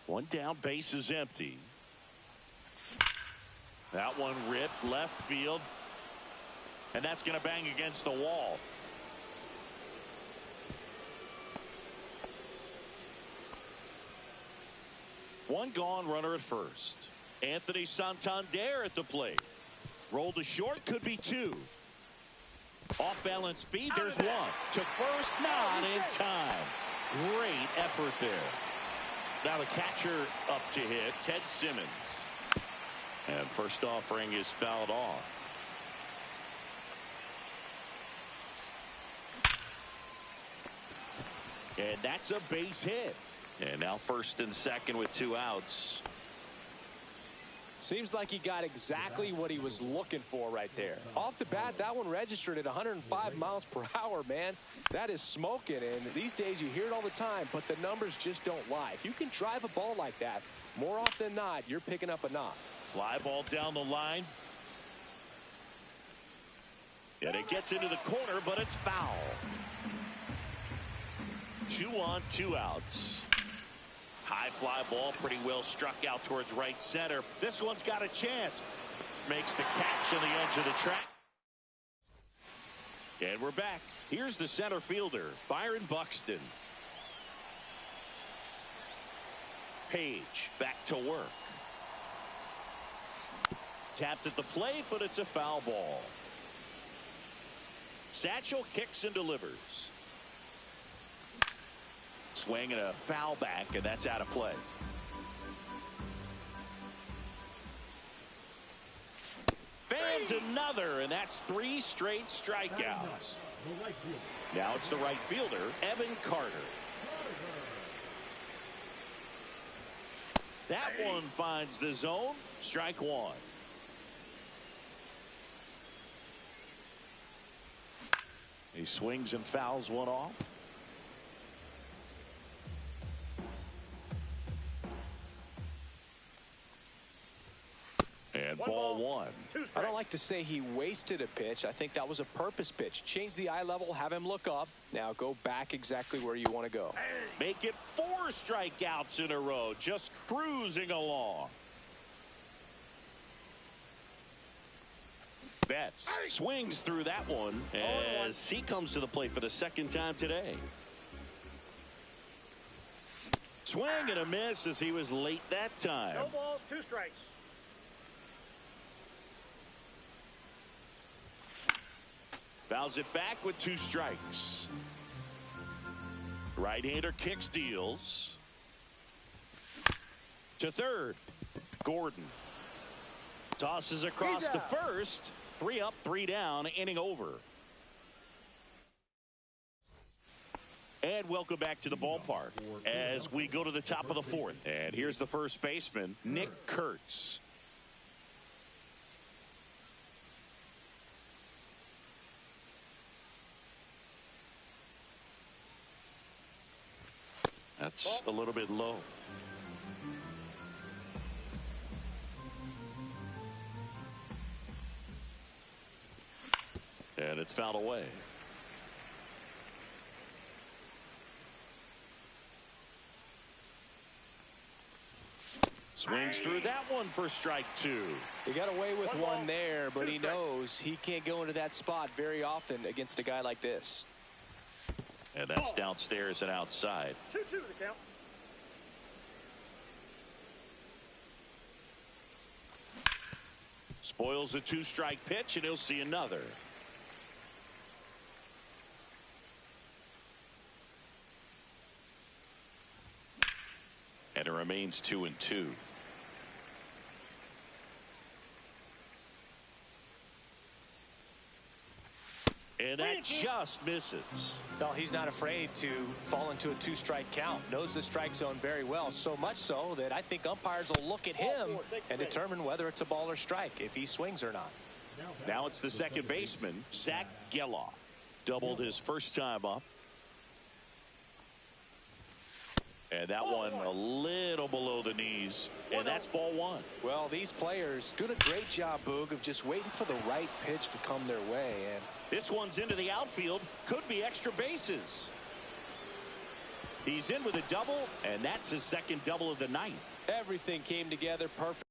1 down, bases empty. That one ripped left field. And that's going to bang against the wall. One gone, runner at first. Anthony Santander at the plate. Rolled to short, could be 2. Off balance feed, there's 1. To first, not in time. Great effort there. Now the catcher up to hit, Ted Simmons. And first offering is fouled off. And that's a base hit. And now first and second with 2 outs. Seems like he got exactly what he was looking for right there. Off the bat, that one registered at 105 miles per hour, man. That is smoking, and these days you hear it all the time, but the numbers just don't lie. If you can drive a ball like that, more often than not, you're picking up a knock. Fly ball down the line. And it gets into the corner, but it's foul. 2 on, 2 outs. High fly ball, pretty well struck out towards right center. This one's got a chance. Makes the catch on the edge of the track. And we're back. Here's the center fielder, Byron Buxton. Page back to work. Tapped at the plate, but it's a foul ball. Satchel kicks and delivers. Swing and a foul back, and that's out of play. Fans another, and that's 3 straight strikeouts. Now it's the right fielder, Evan Carter. That one finds the zone. Strike 1. He swings and fouls one off. And ball 1. I don't like to say he wasted a pitch. I think that was a purpose pitch. Change the eye level, have him look up. Now go back exactly where you want to go. Make it 4 strikeouts in a row. Just cruising along. Betts swings through that one as he comes to the plate for the 2nd time today. Swing and a miss as he was late that time. No balls, 2 strikes. Fouls it back with 2 strikes. Right-hander kicks, deals. To third. Gordon. Tosses across to first. 3 up, 3 down, inning over. And welcome back to the ballpark as we go to the top of the 4th. And here's the first baseman, Nick Kurtz. That's a little bit low. And it's fouled away. Swings through that one for strike 2. He got away with one there, but he knows he can't go into that spot very often against a guy like this. And that's downstairs and outside. 2-2 the count. Spoils a 2-strike pitch, and he'll see another. And it remains 2-2. And that just misses. Well, he's not afraid to fall into a 2-strike count. Knows the strike zone very well. So much so that I think umpires will look at him and determine whether it's a ball or strike, if he swings or not. Now it's the second baseman, Zach Geloff. Doubled his first time up. And that one a little below the knees. And that's ball 1. Well, these players doing a great job, Boog, of just waiting for the right pitch to come their way. And this one's into the outfield. Could be extra bases. He's in with a double, and that's his 2nd double of the night. Everything came together perfectly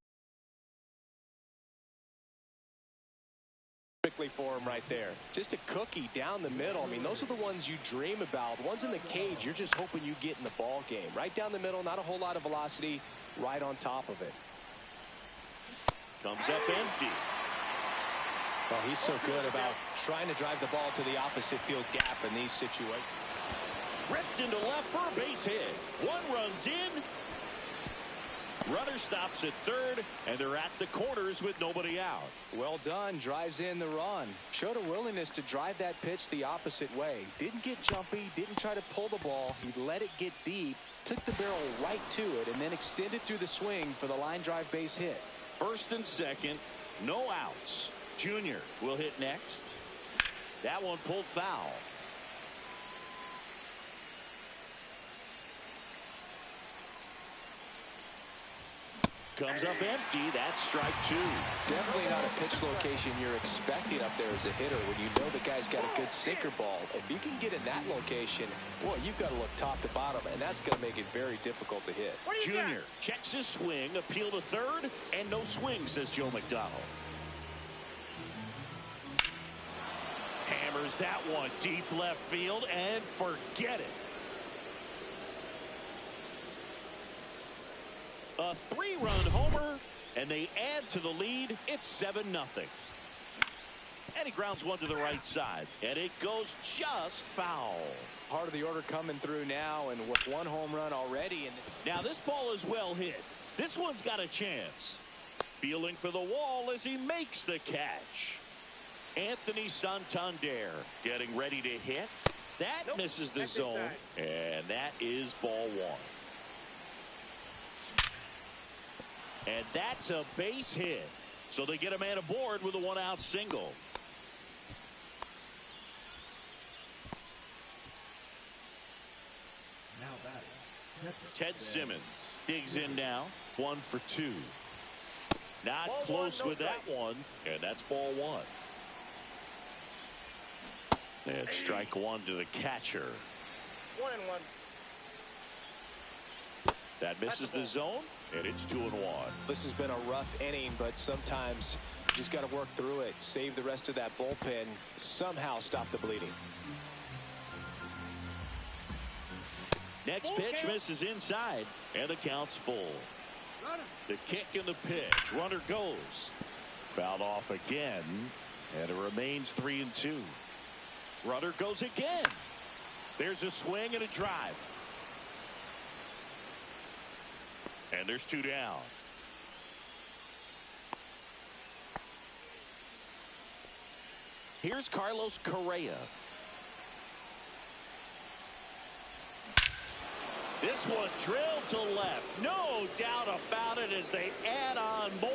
for him right there. Just a cookie down the middle. I mean, those are the ones you dream about. Ones in the cage, you're just hoping you get in the ball game. Right down the middle, not a whole lot of velocity, right on top of it. Comes up empty. Well, he's so good about trying to drive the ball to the opposite field gap in these situations. Ripped into left for a base hit. 1 run's in. Runner stops at third, and they're at the corners with nobody out. Well done. Drives in the run. Showed a willingness to drive that pitch the opposite way. Didn't get jumpy. Didn't try to pull the ball. He let it get deep. Took the barrel right to it and then extended through the swing for the line drive base hit. First and second. No outs. Junior will hit next. That one pulled foul. Comes up empty. That's strike two. Definitely not a pitch location you're expecting up there as a hitter when you know the guy's got a good sinker ball. If you can get in that location, well, you've got to look top to bottom, and that's going to make it very difficult to hit. Junior checks his swing, appeal to third, and no swing, says Joe McDonald. Hammers that one deep left field, and forget it. A 3-run homer, and they add to the lead. It's 7-0. And he grounds one to the right side, and it goes just foul. Part of the order coming through now, and with one home run already. And now this ball is well hit. This one's got a chance. Feeling for the wall as he makes the catch. Anthony Santander getting ready to hit. That misses the zone, and that is ball one. And that's a base hit. So they get a man aboard with a one-out single. Now batting, Ted Simmons digs in now. 1 for 2. Not Ball close one, no with that one. And that's ball one. And strike one to the catcher. 1-1. That misses the zone, and it's 2-1. This has been a rough inning, but sometimes you just got to work through it, save the rest of that bullpen, somehow stop the bleeding. Next pitch misses inside, and the count's full. The kick and the pitch. Runner goes. Fouled off again, and it remains 3-2. Runner goes again. There's a swing and a drive. And there's 2 down. Here's Carlos Correa. This one drilled to left. No doubt about it as they add on more.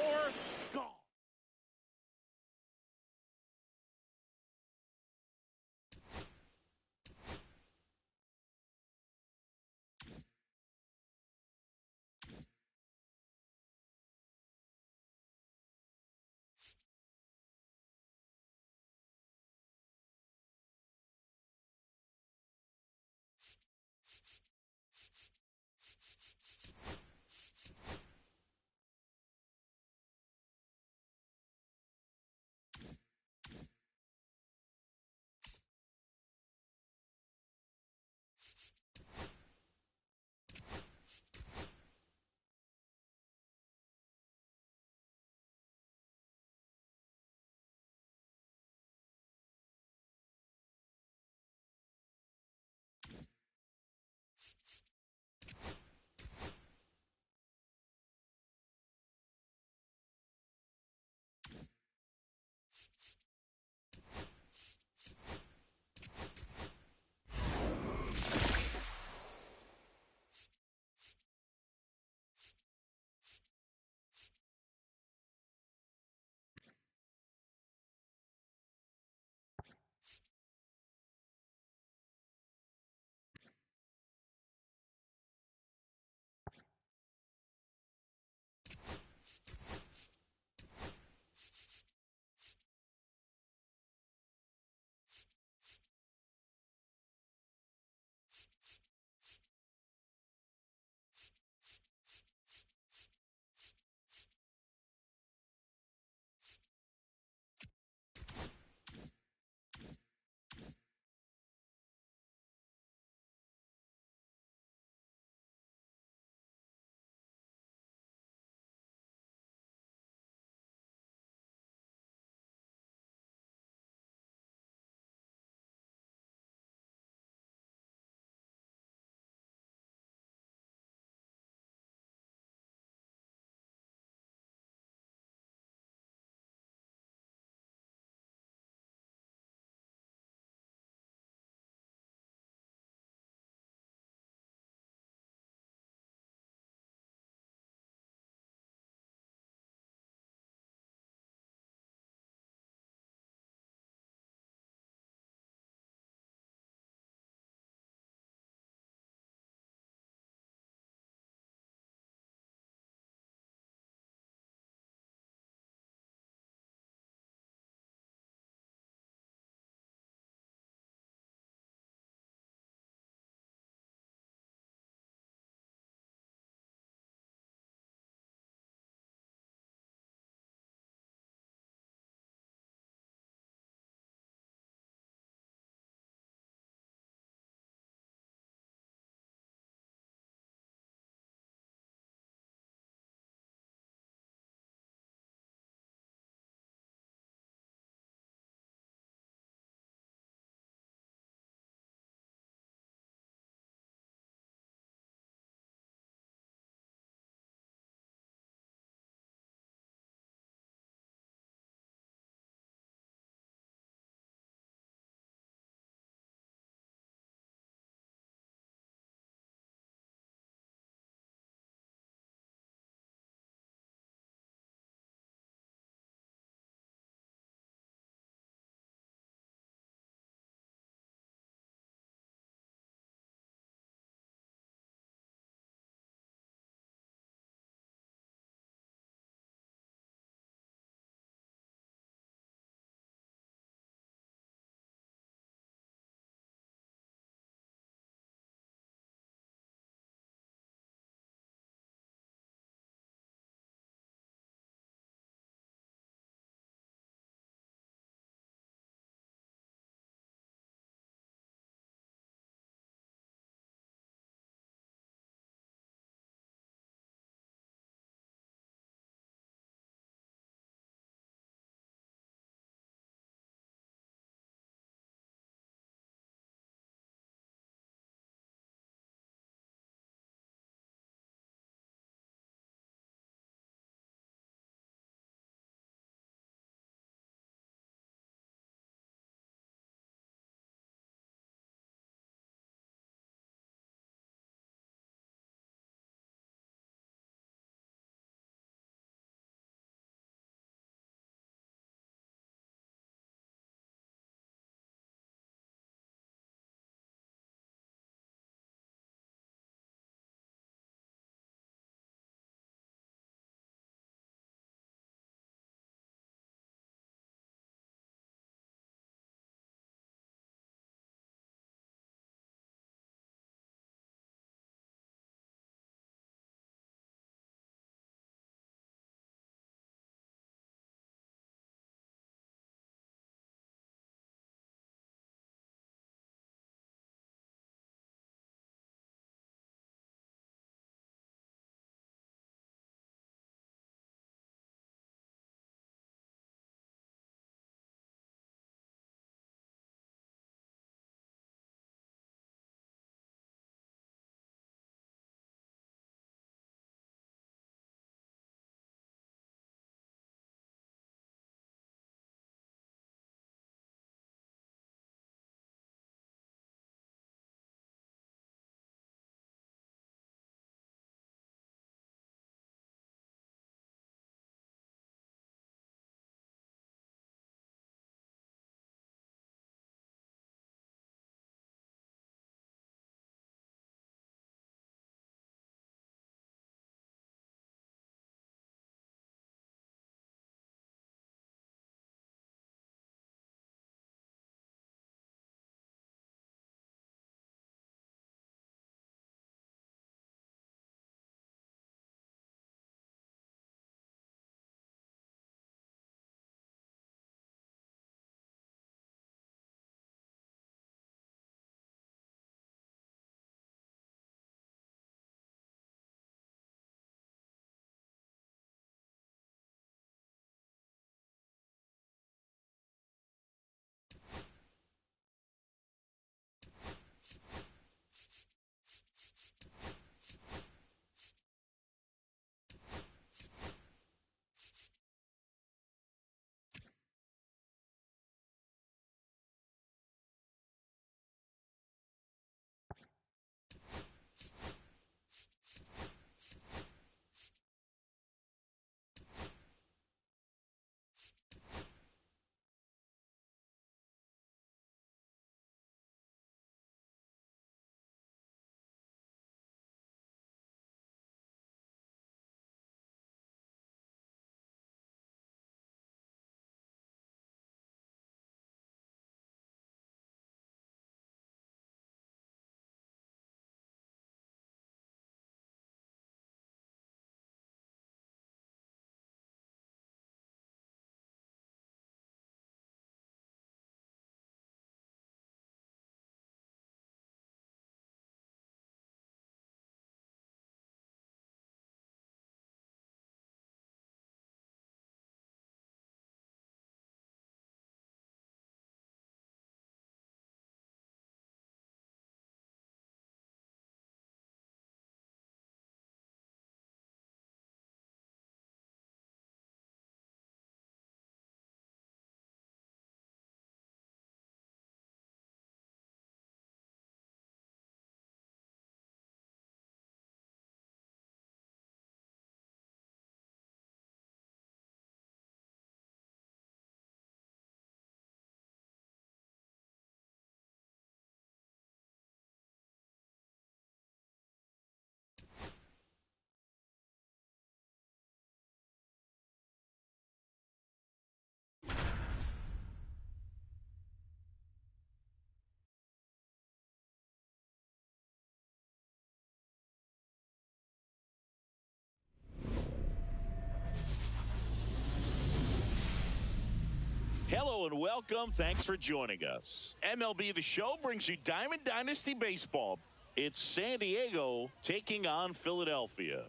and welcome. Thanks for joining us. MLB The Show brings you Diamond Dynasty Baseball. It's San Diego taking on Philadelphia.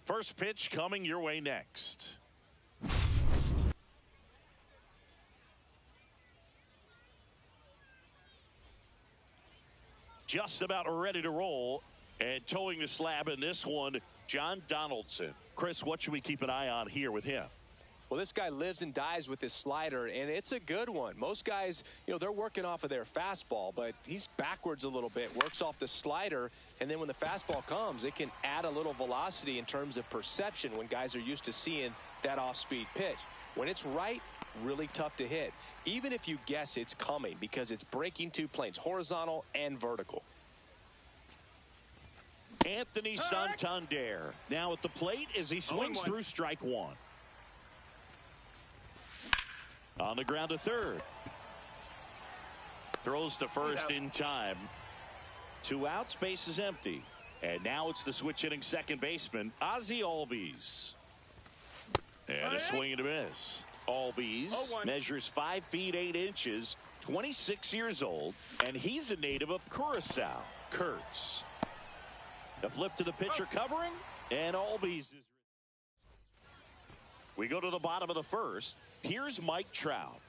First pitch coming your way next. Just about ready to roll, and towing the slab in this one, John Donaldson. Chris, what should we keep an eye on here with him? Well, this guy lives and dies with his slider, and it's a good one. Most guys, they're working off of their fastball, but he's backwards a little bit, works off the slider, and then when the fastball comes, it can add a little velocity in terms of perception when guys are used to seeing that off-speed pitch. When it's right, really tough to hit, even if you guess it's coming, because it's breaking two planes, horizontal and vertical. Anthony Santander now at the plate as he swings through strike one. On the ground to third. Throws to first in time. 2 outs, base is empty. And now it's the switch hitting second baseman, Ozzie Albies. And a swing and a miss. Albies measures 5 feet 8 inches, 26 years old, and he's a native of Curacao. Kurtz. The flip to the pitcher covering, and Albies is. We go to the bottom of the first. Here's Mike Trout.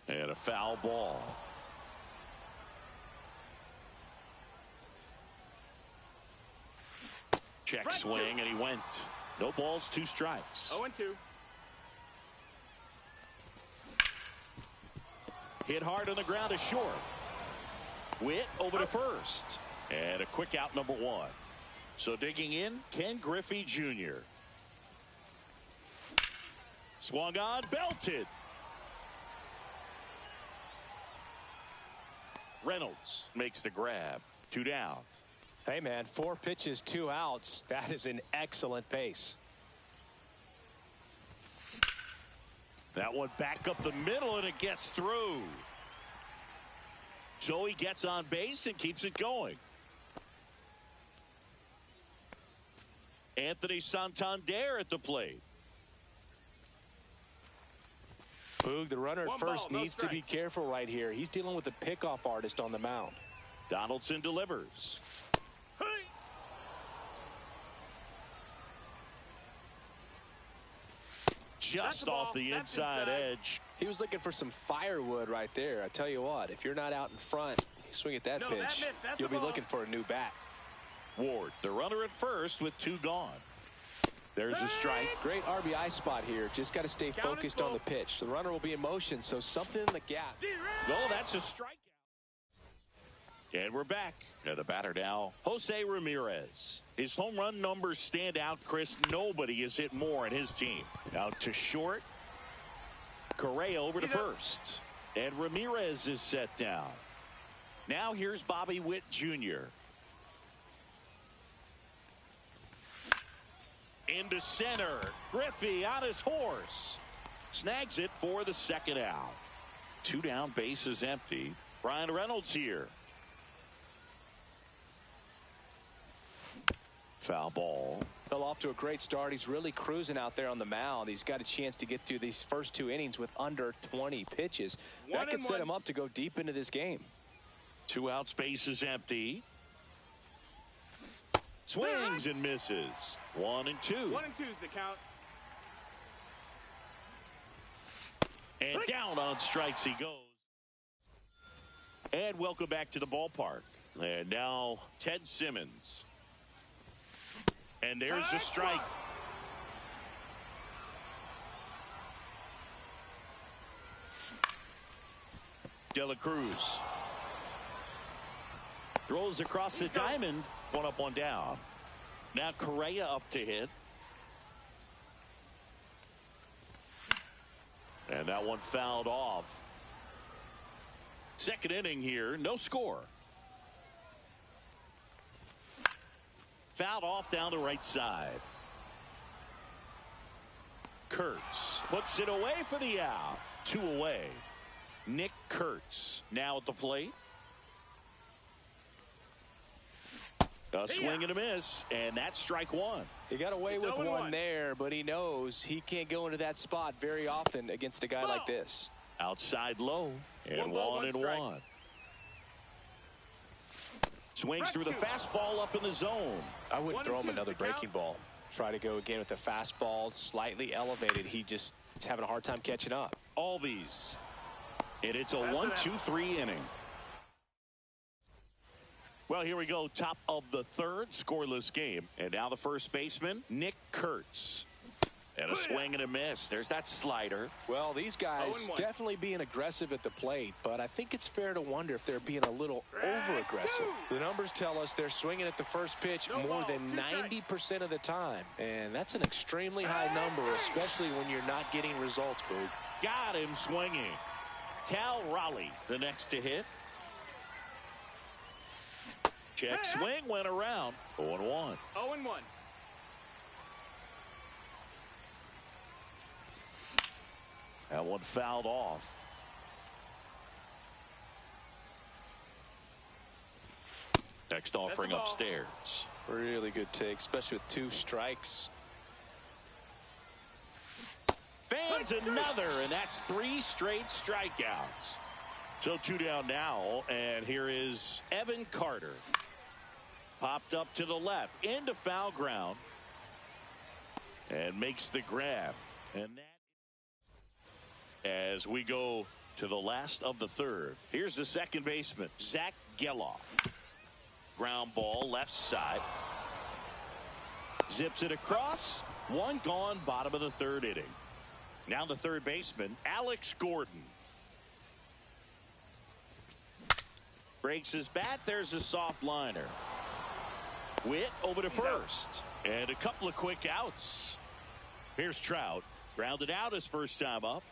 And a foul ball. Check swing, and he went. No balls, 2 strikes. 0-2. Hit hard on the ground to short. Witt over to first. And a quick out, number 1. So digging in, Ken Griffey Jr. Swung on, belted. Reynolds makes the grab. 2 down. Hey, man, 4 pitches, 2 outs. That is an excellent pace. That one back up the middle, and it gets through. So he gets on base and keeps it going. Anthony Santander at the plate. Boog, the runner at first needs to be careful right here. He's dealing with a pickoff artist on the mound. Donaldson delivers. Just off the inside edge. He was looking for some firewood right there. I tell you what, if you're not out in front, you swing at that pitch, you'll be looking for a new bat. Ward, the runner at first with 2 gone. There's a strike. Great RBI spot here. Just got to stay focused on the pitch. The runner will be in motion, so something in the gap. Oh, that's a strikeout. And we're back. The batter now, Jose Ramirez. His home run numbers stand out, Chris. Nobody has hit more in his team. Out to short. Correa over to first. And Ramirez is set down. Now here's Bobby Witt Jr. Into center. Griffey on his horse. Snags it for the second out. 2 down, base is empty. Brian Reynolds here. Foul ball. Fell off to a great start. He's really cruising out there on the mound. He's got a chance to get through these first 2 innings with under 20 pitches. That could set him up to go deep into this game. 2 outs, base is empty. Swings and misses. 1 and 2. 1 and 2 is the count. And down on strikes he goes. And welcome back to the ballpark. And now Ted Simmons. And there's a strike. De La Cruz throws across the diamond. 1 up, 1 down. Now Correa up to hit. And that one fouled off. Second inning here, no score. Fouled off down the right side. Kurtz puts it away for the out. 2 away. Nick Kurtz now at the plate. A swing and a miss, and that's strike one. He got away with one there, but he knows he can't go into that spot very often against a guy like this. Outside low, and one and one. Swings through the fastball up in the zone. I wouldn't throw him another breaking ball. Try to go again with the fastball, slightly elevated. He's having a hard time catching up. Albies. And it's a 1-2-3 inning. Well, here we go. Top of the third, scoreless game. And now the first baseman, Nick Kurtz. And a swing and a miss. There's that slider. Well, these guys definitely being aggressive at the plate, but I think it's fair to wonder if they're being a little over-aggressive. The numbers tell us they're swinging at the first pitch more than 90% of the time, and that's an extremely high number, especially when you're not getting results, Boog. Got him swinging. Cal Raleigh, the next to hit. Check swing, went around. 0-1. 0-1. That one fouled off. Next offering upstairs. Really good take, especially with 2 strikes. Fans another, and that's 3 straight strikeouts. So 2 down now, and here is Evan Carter. Popped up to the left, into foul ground, and makes the grab. And that, as we go to the last of the third, here's the second baseman, Zach Geloff. Ground ball, left side. Zips it across. 1 gone, bottom of the third inning. Now the third baseman, Alex Gordon. Breaks his bat. There's a soft liner. Witt over to first. And a couple of quick outs. Here's Trout. Grounded out his first time up.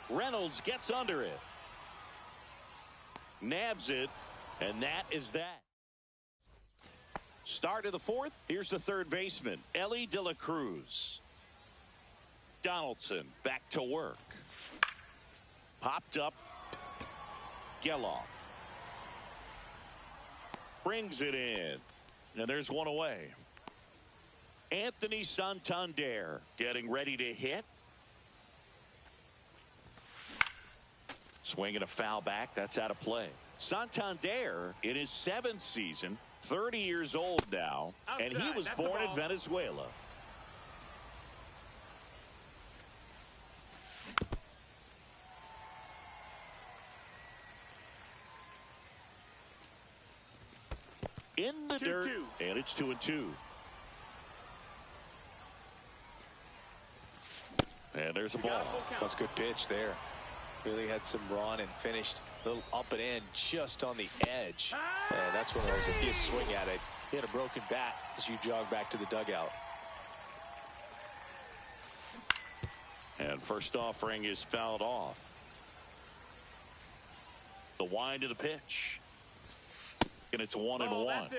Reynolds gets under it. Nabs it. And that is that. Start of the fourth. Here's the third baseman, Ellie De La Cruz. Donaldson back to work. Popped up. Geloff. Brings it in. And there's one away. Anthony Santander getting ready to hit. Swinging a foul back. That's out of play. Santander in his 7th season. 30 years old now, and he was born in Venezuela. In the dirt, and it's 2-2. And there's a ball. That's a good pitch there. Really had some run and finished a little up and in just on the edge. And that's one of those, if you swing at it, he had a broken bat as you jog back to the dugout. And first offering is fouled off. The wind of the pitch. And it's 1-1. That's in.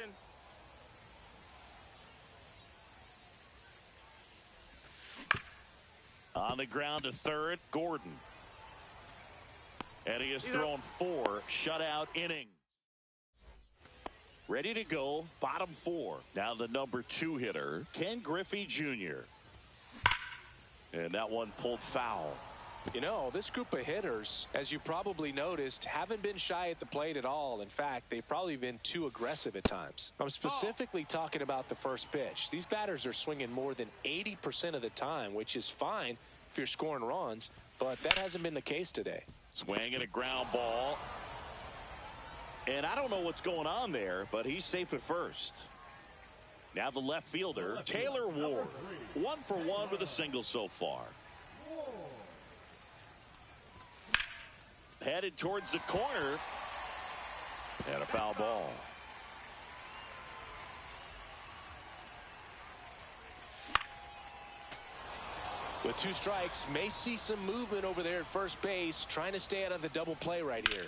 On the ground to third, Gordon. And he has thrown 4 shutout innings. Ready to go, bottom 4. Now the number 2 hitter, Ken Griffey Jr. And that one pulled foul. You know, this group of hitters, as you probably noticed, haven't been shy at the plate at all. In fact, they've probably been too aggressive at times. I'm specifically talking about the first pitch. These batters are swinging more than 80% of the time, which is fine if you're scoring runs, but that hasn't been the case today. Swinging a ground ball. And I don't know what's going on there, but he's safe at first. Now the left fielder, Taylor Ward. 1 for 1 with a single so far. Headed towards the corner. And a foul ball. With 2 strikes, may see some movement over there at first base, trying to stay out of the double play right here.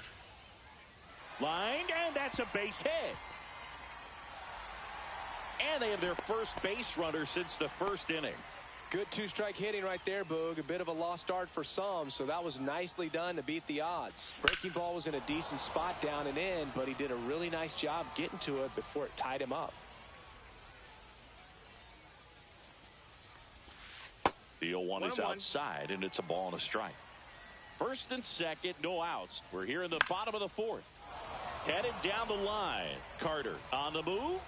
Lined, and that's a base hit. And they have their first base runner since the first inning. Good two-strike hitting right there, Boog. A bit of a lost start for some, so that was nicely done to beat the odds. Breaking ball was in a decent spot down and in, but he did a really nice job getting to it before it tied him up. The 0-1 is outside, and it's a ball and a strike. First and second, no outs. We're here in the bottom of the fourth. Headed down the line. Carter on the move.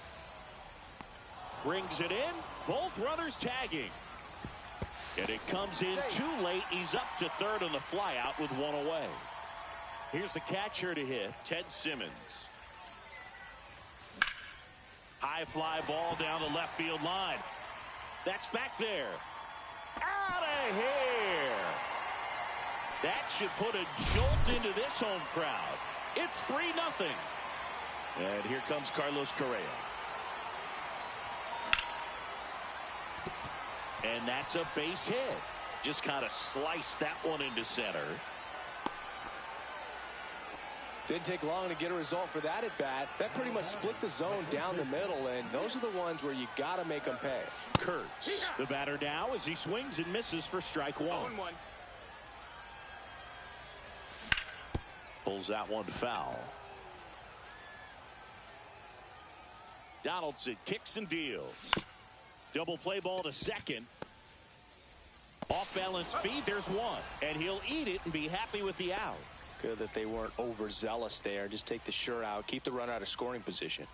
Brings it in. Both runners tagging. And it comes in too late. He's up to third on the fly out with one away. Here's the catcher to hit, Ted Simmons. High fly ball down the left field line. That's back there. Out of here. That should put a jolt into this home crowd. It's 3-0. And here comes Carlos Correa. And that's a base hit. Just kind of sliced that one into center. Didn't take long to get a result for that at bat. That pretty much split the zone down the middle, and those are the ones where you got to make them pay. Kurtz, the batter now, as he swings and misses for strike one. 0-1. Pulls that one foul. Donaldson kicks and deals. Double play ball to second. Off balance feed, there's one. And he'll eat it and be happy with the out. Good that they weren't overzealous there. Just take the sure out. Keep the run out of scoring position.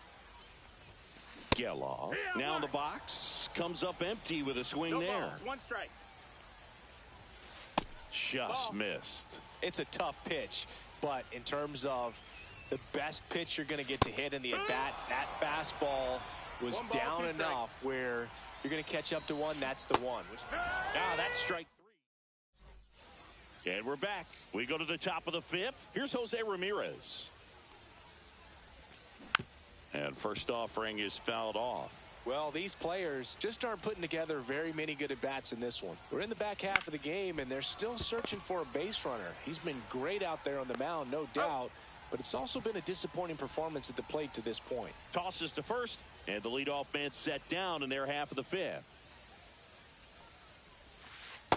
Geloff now in the box. Comes up empty with a swing there. Balls, 1 strike. Just missed. It's a tough pitch, but in terms of the best pitch you're going to get to hit in the at-bat, that fastball was down enough where you're going to catch up to one. That's the one. Now that's strike 3. And we're back. We go to the top of the fifth. Here's Jose Ramirez. And first offering is fouled off. Well, these players just aren't putting together very many good at-bats in this one. We're in the back half of the game, and they're still searching for a base runner. He's been great out there on the mound, no doubt, but it's also been a disappointing performance at the plate to this point. Tosses to first, and the leadoff man set down in their half of the fifth.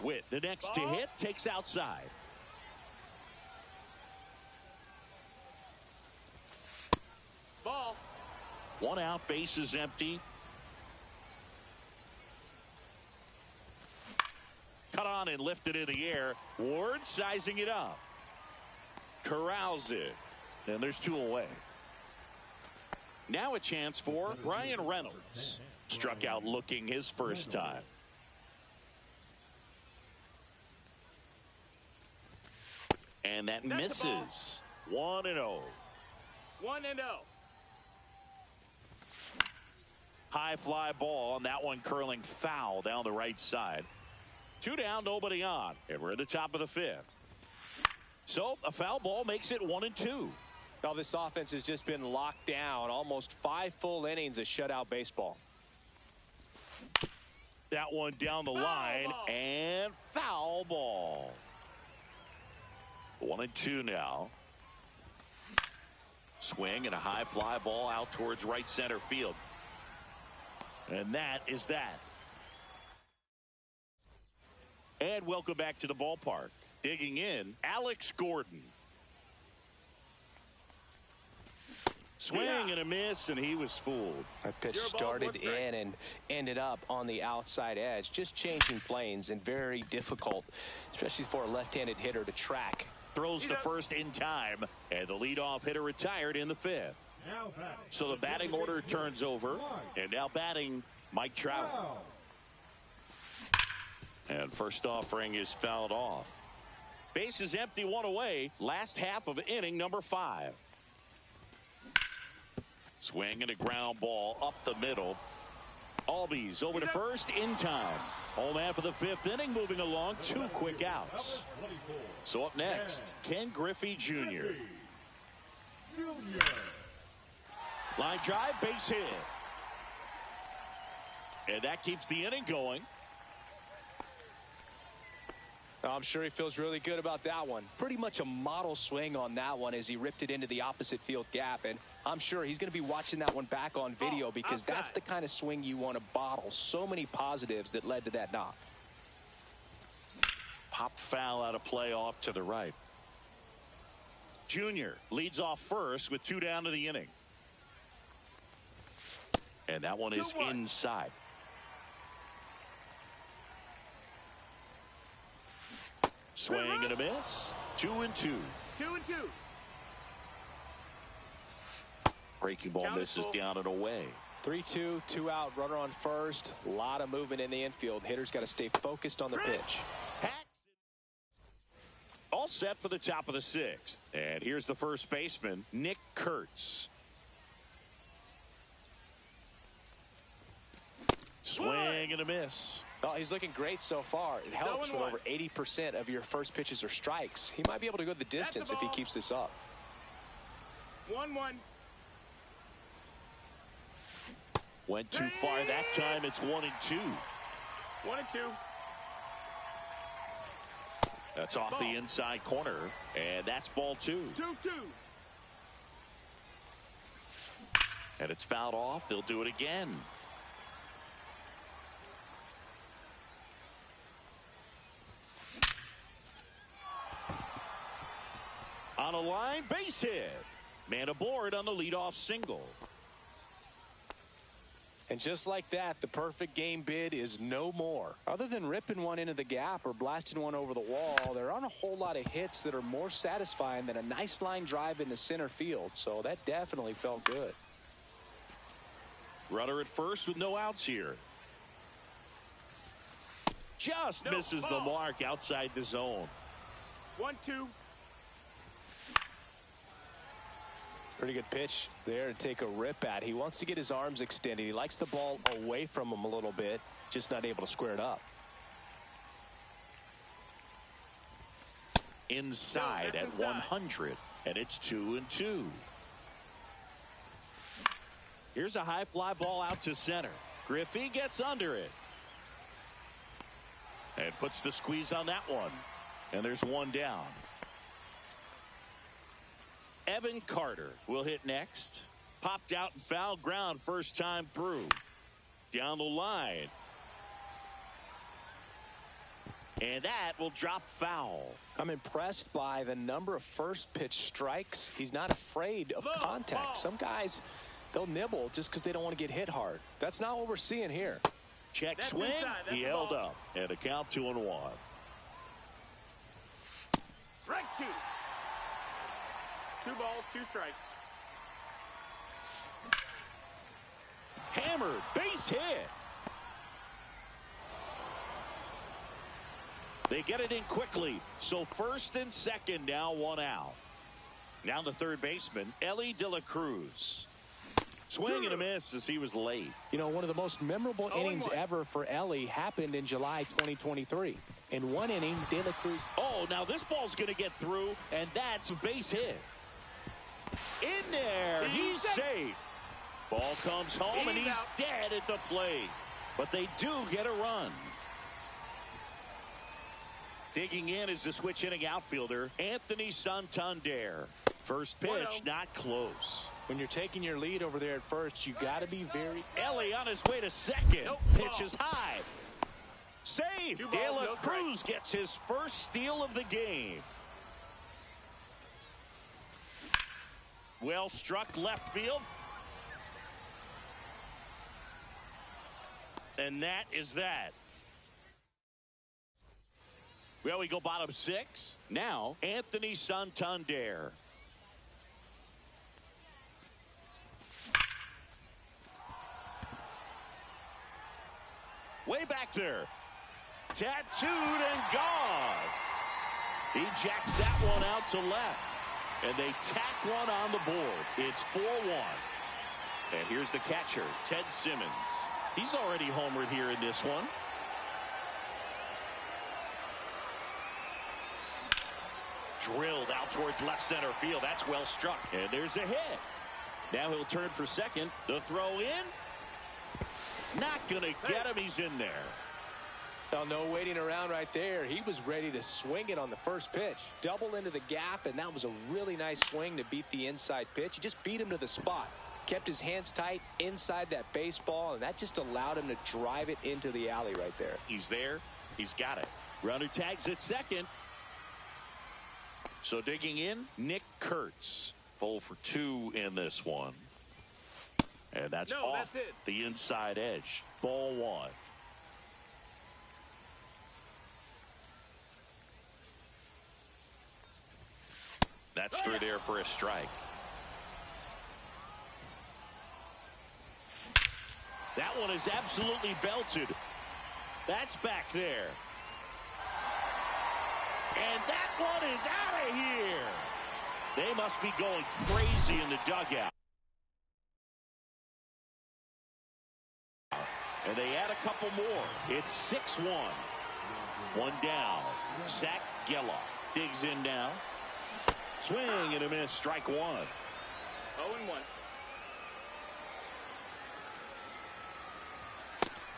Witt, the next to hit, takes outside. Ball. One out, base is empty. Cut on and lifted in the air. Ward sizing it up. Corrals it. And there's 2 away. Now a chance for Brian Reynolds. Struck out looking his first time. And that misses. 1-0. 1-0. High fly ball, and that one curling foul down the right side. 2 down, nobody on, and we're at the top of the fifth. So a foul ball makes it 1-2. Now this offense has just been locked down. Almost 5 full innings of shutout baseball. That one down the line, and foul ball. 1-2 now. Swing and a high fly ball out towards right center field. And that is that. And welcome back to the ballpark. Digging in, Alex Gordon. Swing and a miss, and he was fooled. That pitch started in and ended up on the outside edge. Just changing planes and very difficult, especially for a left-handed hitter to track. Throws to first in time, and the leadoff hitter retired in the fifth. So the batting order turns over, and now batting Mike Trout. And first offering is fouled off. Base is empty, 1 away. Last half of inning number 5. Swing and a ground ball up the middle. Albies over to first in time. Home half of the 5th inning, moving along, 2 quick outs. So up next, Ken Griffey Jr. Line drive, base hit. And that keeps the inning going. I'm sure he feels really good about that one. Pretty much a model swing on that one as he ripped it into the opposite field gap. And I'm sure he's going to be watching that one back on video because that's the kind of swing you want to bottle. So many positives that led to that knock. Pop foul out of play off to the right. Junior leads off first with 2 down to the inning. And that one is inside. Swing and a miss. 2-2. 2-2. Breaking ball misses down and away. 3-2, 2 out, runner on first. A lot of movement in the infield. Hitter's got to stay focused on the pitch. All set for the top of the 6th. And here's the first baseman, Nick Kurtz. Swing and a miss. Oh, he's looking great so far. It helps when over 80% of your first pitches are strikes. He might be able to go the distance if he keeps this up. 1-1. Went too far that time. It's 1-2. 1-2. That's off the inside corner, and that's ball 2. 2-2. And it's fouled off. They'll do it again. On a line, base hit. Man aboard on the leadoff single. And just like that, the perfect game bid is no more. Other than ripping one into the gap or blasting one over the wall, there aren't a whole lot of hits that are more satisfying than a nice line drive into center field. So that definitely felt good. Runner at first with no outs here. Just misses the mark outside the zone. 1-2. Pretty good pitch there to take a rip at. He wants to get his arms extended. He likes the ball away from him a little bit, just not able to square it up. Inside at 100, and it's 2-2. Here's a high fly ball out to center. Griffey gets under it and puts the squeeze on that one, and there's one down. Evan Carter will hit next. Popped out and foul ground first time through. Down the line. And that will drop foul. I'm impressed by the number of first pitch strikes. He's not afraid of contact. Some guys, they'll nibble just because they don't want to get hit hard. That's not what we're seeing here. Check swing. He held up. And a count 2-1. Strike 2. 2 balls, 2 strikes. Hammered, base hit. They get it in quickly. So first and second now, 1 out. Now the third baseman, Elly De La Cruz. Swing and a miss as he was late. You know, one of the most memorable innings ever for Elly happened in July 2023. In one inning, De La Cruz. Oh, now this ball's going to get through, and that's a base hit. In there, he's safe. Ball comes home, and he's dead at the plate. But they do get a run. Digging in is the switch inning outfielder, Anthony Santander. First pitch, not close. When you're taking your lead over there at first, you got to be very. Elly on his way to second. Pitch is high. Save. De La Cruz gets his first steal of the game. Well struck left field. And that is that. Well, we go bottom 6. Now, Anthony Santander. Way back there. Tattooed and gone. He jacks that one out to left. And they tack one on the board. It's 4-1. And here's the catcher, Ted Simmons. He's already homered here in this one. Drilled out towards left center field. That's well struck. And there's a hit. Now he'll turn for second. The throw in. Not going to get him. He's in there. Well, no waiting around right there. He was ready to swing it on the first pitch. Double into the gap, and that was a really nice swing to beat the inside pitch. He just beat him to the spot. Kept his hands tight inside that baseball, and that just allowed him to drive it into the alley right there. He's there. He's got it. Runner tags at second. So digging in, Nick Kurtz. 0 for 2 in this one. And that's off the inside edge. Ball 1. That's through there for a strike. That one is absolutely belted. That's back there. And that one is out of here. They must be going crazy in the dugout. And they add a couple more. It's 6-1. One down. Zach Geloff digs in now. Swing and a miss. Strike 1. 0-1.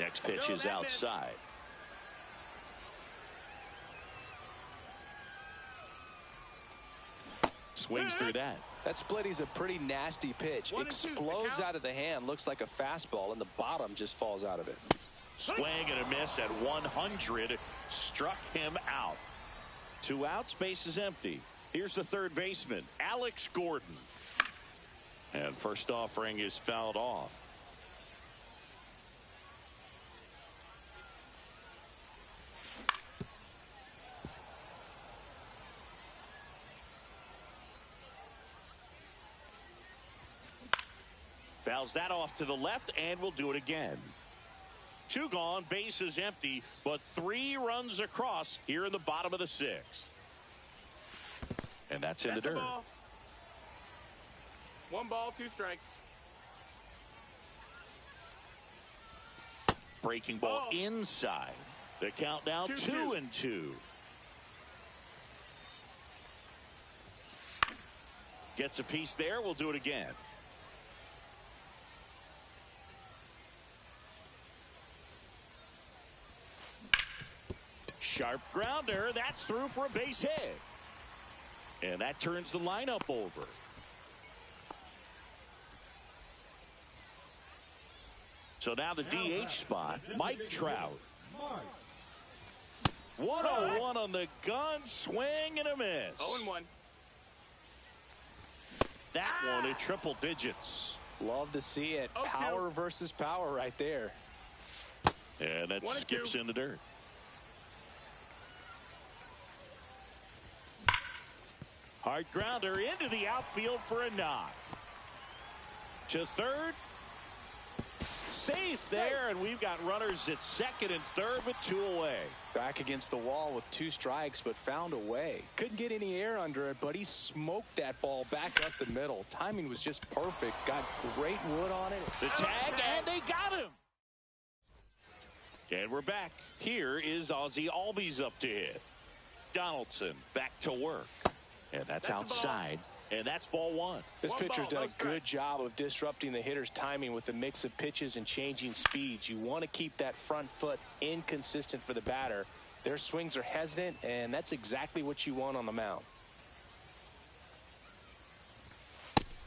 Next pitch is outside. Swings through that. That splitty's a pretty nasty pitch. Explodes out of the hand. Looks like a fastball, and the bottom just falls out of it. Swing and a miss at 100. Struck him out. 2 outs. Base is empty. Here's the third baseman, Alex Gordon. And first offering is fouled off. Fouls that off to the left, and we'll do it again. 2 gone, base is empty, but 3 runs across here in the bottom of the 6th. And that's in the dirt. 1 ball, 2 strikes. Breaking ball inside. The count now 2-2. Gets a piece there. We'll do it again. Sharp grounder. That's through for a base hit. And that turns the lineup over. So now the DH spot, Mike Trout. 1-0-1 on the gun. Swing and a miss. 0-1. That one in triple digits. Love to see it. Power versus power right there. And that skips in the dirt. Hard grounder into the outfield for a knock. To third. Safe there, and we've got runners at second and third with 2 away. Back against the wall with 2 strikes, but found a way. Couldn't get any air under it, but he smoked that ball back up the middle. Timing was just perfect. Got great wood on it. The tag, and they got him. And we're back. Here is Ozzie Albies up to hit. Donaldson back to work. And that's outside. And that's ball 1. This pitcher's done a good job of disrupting the hitter's timing with a mix of pitches and changing speeds. You want to keep that front foot inconsistent for the batter. Their swings are hesitant, and that's exactly what you want on the mound.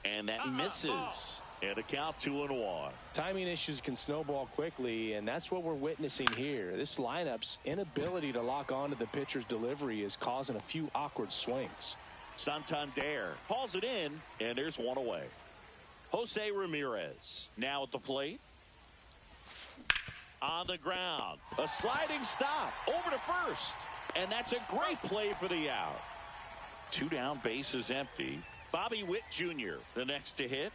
And that misses. And a count 2-1. Timing issues can snowball quickly, and that's what we're witnessing here. This lineup's inability to lock onto the pitcher's delivery is causing a few awkward swings. Santander hauls it in, and there's 1 away. Jose Ramirez now at the plate. On the ground. A sliding stop over to first. And that's a great play for the out. 2 down, base is empty. Bobby Witt Jr. the next to hit.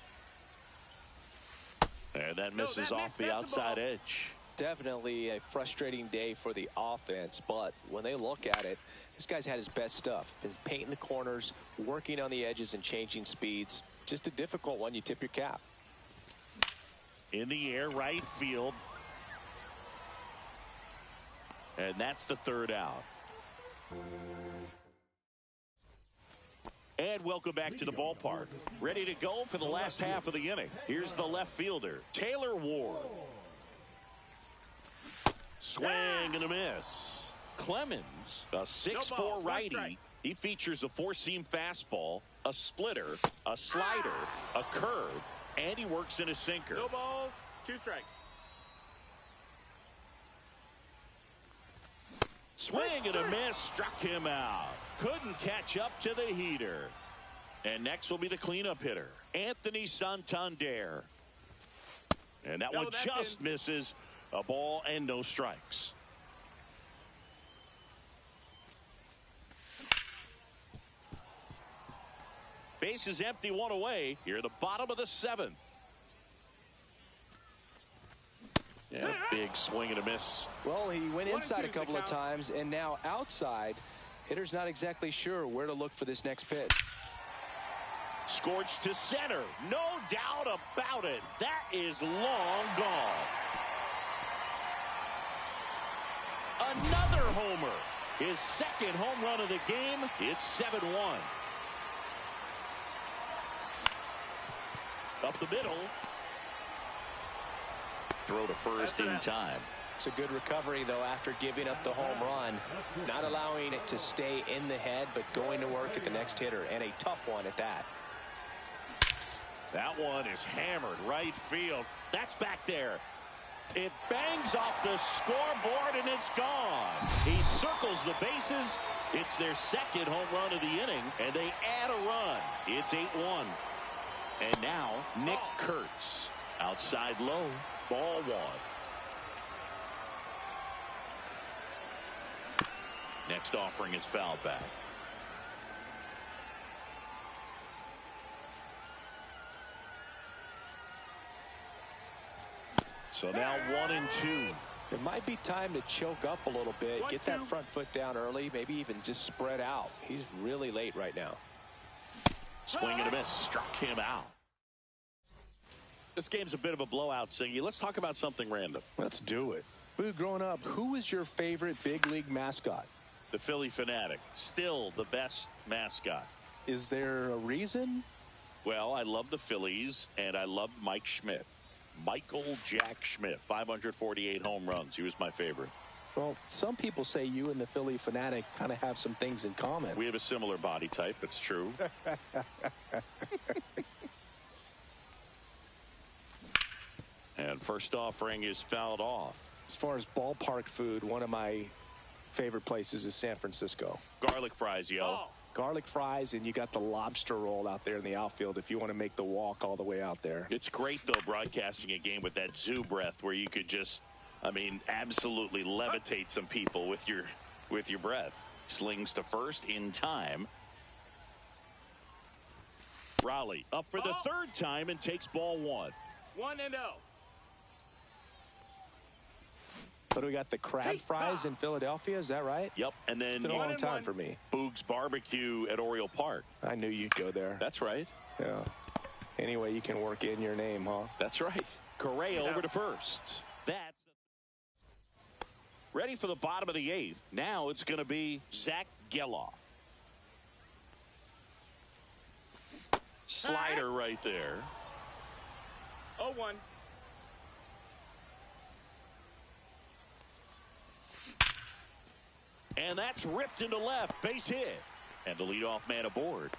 And that misses off the outside edge. Definitely a frustrating day for the offense, but when they look at it, this guy's had his best stuff. Been painting the corners, working on the edges and changing speeds. Just a difficult one. You tip your cap. In the air, right field. And that's the 3rd out. And welcome back to the ballpark. Ready to go for the last half of the inning. Here's the left fielder, Taylor Ward. Swing and a miss. Clemens, a 6'4" righty. He features a 4-seam fastball, a splitter, a slider, a curve, and he works in a sinker. 2 balls, 2 strikes. Swing and a miss, struck him out. Couldn't catch up to the heater. And next will be the cleanup hitter, Anthony Santander. And that one just misses. A ball and no strikes. Base is empty, one away. Here at the bottom of the seventh. Yeah, big swing and a miss. Well, he went inside a couple of times, and now outside. Hitter's not exactly sure where to look for this next pitch. Scorched to center. No doubt about it. That is long gone. Another homer. His second home run of the game. It's 7-1. Up the middle. Throw to first in time. It's a good recovery, though, after giving up the home run. Not allowing it to stay in the head, but going to work at the next hitter, and a tough one at that. That one is hammered right field. That's back there. It bangs off the scoreboard, and it's gone. He circles the bases. It's their second home run of the inning, and they add a run. It's 8-1. And now, Nick Kurtz. Outside low, ball one. Next offering is fouled back. So now 1-2. It might be time to choke up a little bit, get that front foot down early, maybe even just spread out. He's really late right now. Swing and a miss, struck him out. This game's a bit of a blowout, Siggy. Let's talk about something random. Let's do it. Growing up, who was your favorite big league mascot? The Philly Fanatic. Still the best mascot. Is there a reason? Well, I love the Phillies, and I love Mike Schmidt. Michael Jack Schmidt, 548 home runs. He was my favorite. Well, some people say you and the Philly Fanatic kind of have some things in common. We have a similar body type. It's true. And first offering is fouled off. As far as ballpark food, one of my favorite places is San Francisco. Garlic fries, yo. Oh. Garlic fries, and you got the lobster roll out there in the outfield if you want to make the walk all the way out there. It's great, though, broadcasting a game with that zoo breath where you could just, I mean, absolutely levitate some people with your breath. Slings to first in time. Raleigh up for the third time and takes ball one. 1-0. But we got the crab fries in Philadelphia, is that right? Yep, and then it's been a long time for me. Boog's Barbecue at Oriole Park. I knew you'd go there. That's right. Yeah. Anyway, you can work in your name, huh? That's right. Correa over to first. That's ready for the bottom of the eighth. Now it's going to be Zach Geloff. Slider right there. 0-1. And that's ripped into left. Base hit. And the leadoff man aboard.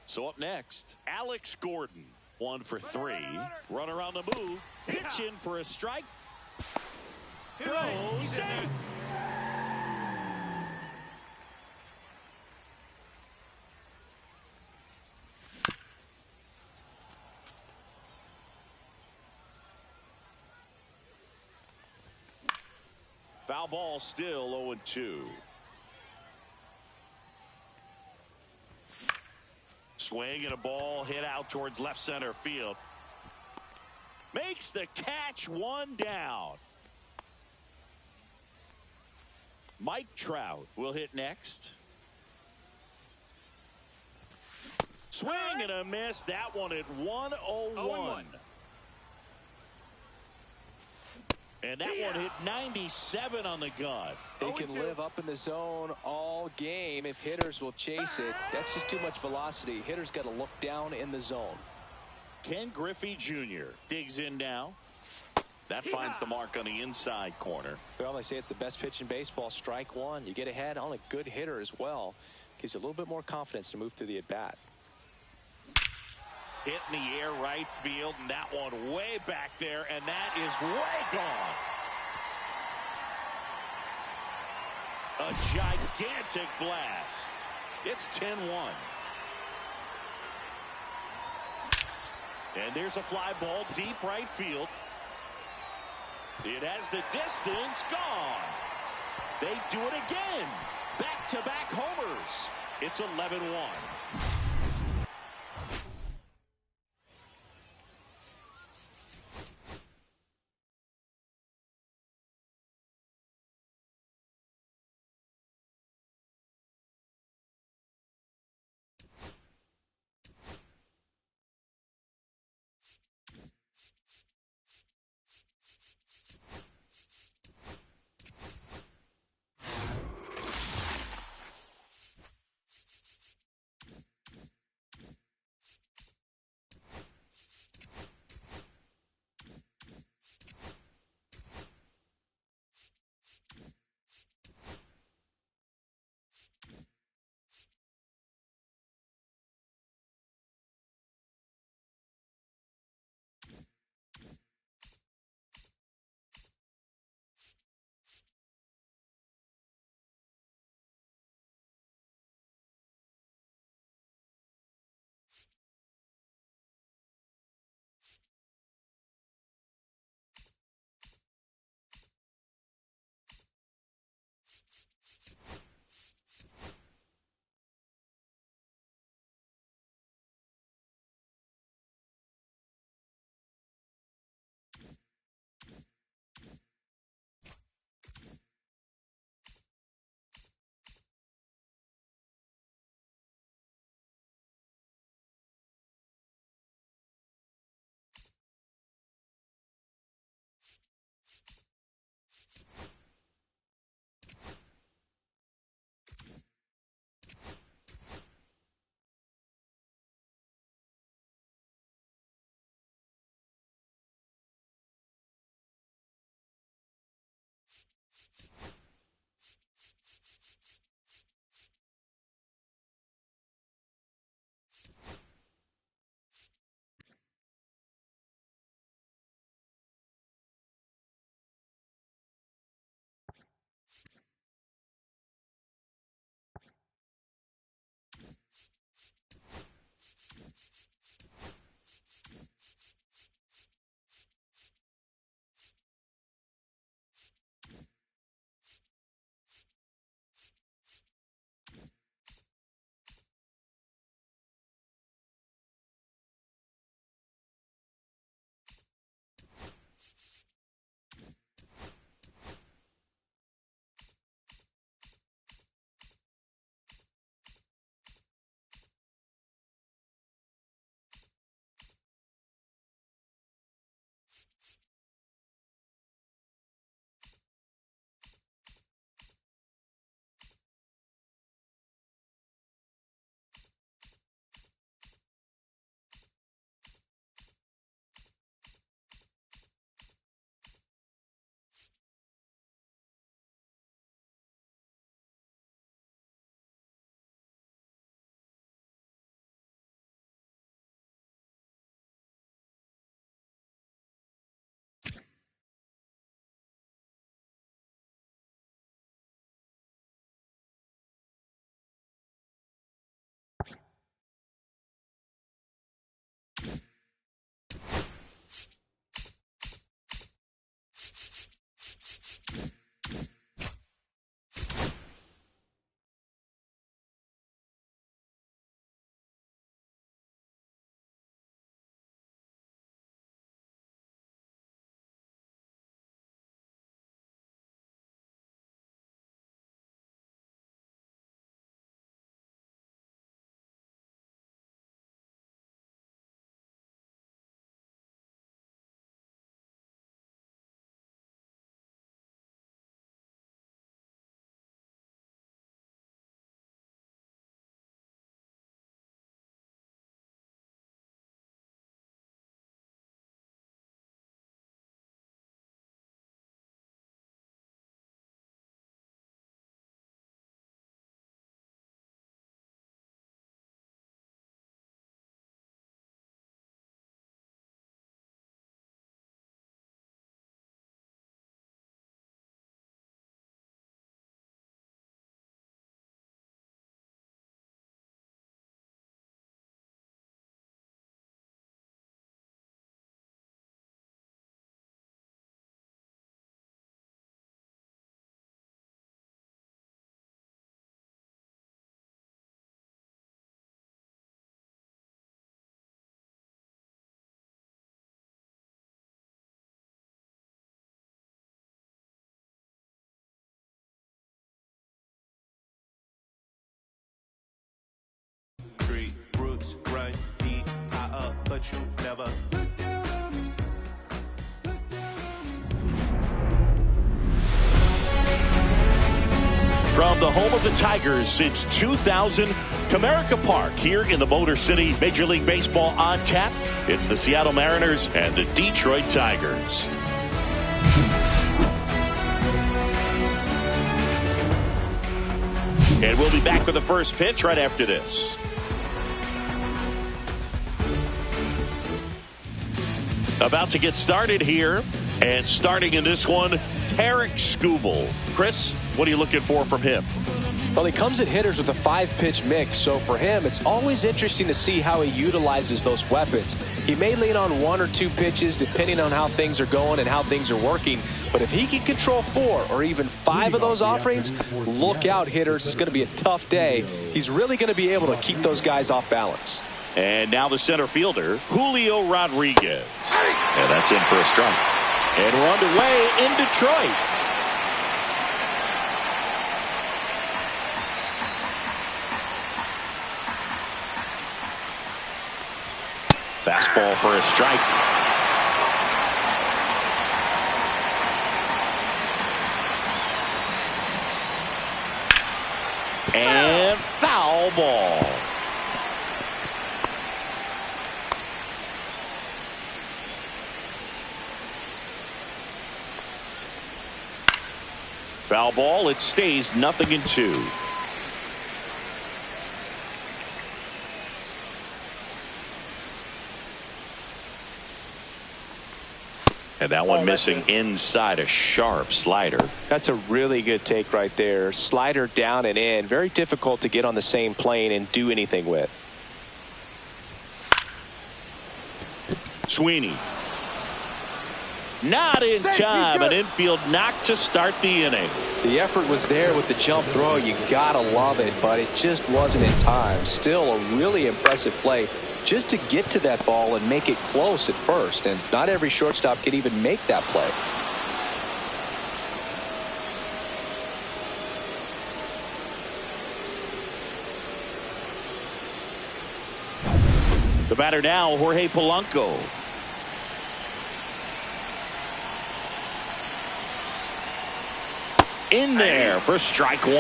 So up next, Alex Gordon. 1 for 3. Runner on the move. Pitch in for a strike. Throws in. Foul ball, still 0-2. Swing and a ball hit out towards left center field. Makes the catch, one down. Mike Trout will hit next. Swing and a miss. That one at 101. And that one hit 97 on the gun. They can live up in the zone all game if hitters will chase it. That's just too much velocity. Hitters got to look down in the zone. Ken Griffey Jr. digs in now. That finds the mark on the inside corner. Well, they say it's the best pitch in baseball. Strike one. You get ahead on a good hitter as well. Gives you a little bit more confidence to move through the at-bat. Hit in the air right field, and that one way back there, and that is way gone. A gigantic blast. It's 10-1. And there's a fly ball deep right field. It has the distance gone. They do it again. Back-to-back homers. It's 11-1. but you never. From the home of the Tigers since 2000, Comerica Park here in the Motor City. Major League Baseball on tap. It's the Seattle Mariners and the Detroit Tigers. And we'll be back with the first pitch right after this. About to get started here. And starting in this one, Tarik Skubal. Chris, what are you looking for from him? Well, he comes at hitters with a 5-pitch mix, so for him, it's always interesting to see how he utilizes those weapons. He may lean on 1 or 2 pitches depending on how things are going and how things are working, but if he can control 4 or even 5 of those offerings, look out, hitters. It's going to be a tough day. He's really going to be able to keep those guys off balance. And now the center fielder, Julio Rodriguez. And that's in for a strike. And we're underway in Detroit. Fastball for a strike. And foul ball. Foul ball. It stays 0-2. And that one missing inside, a sharp slider. That's a really good take right there. Slider down and in. Very difficult to get on the same plane and do anything with. Sweeney. Not in time. An infield knock to start the inning. The effort was there with the jump throw. You gotta love it, but it just wasn't in time. Still a really impressive play just to get to that ball and make it close at first. And not every shortstop can even make that play. The batter now, Jorge Polanco. In there for strike 1.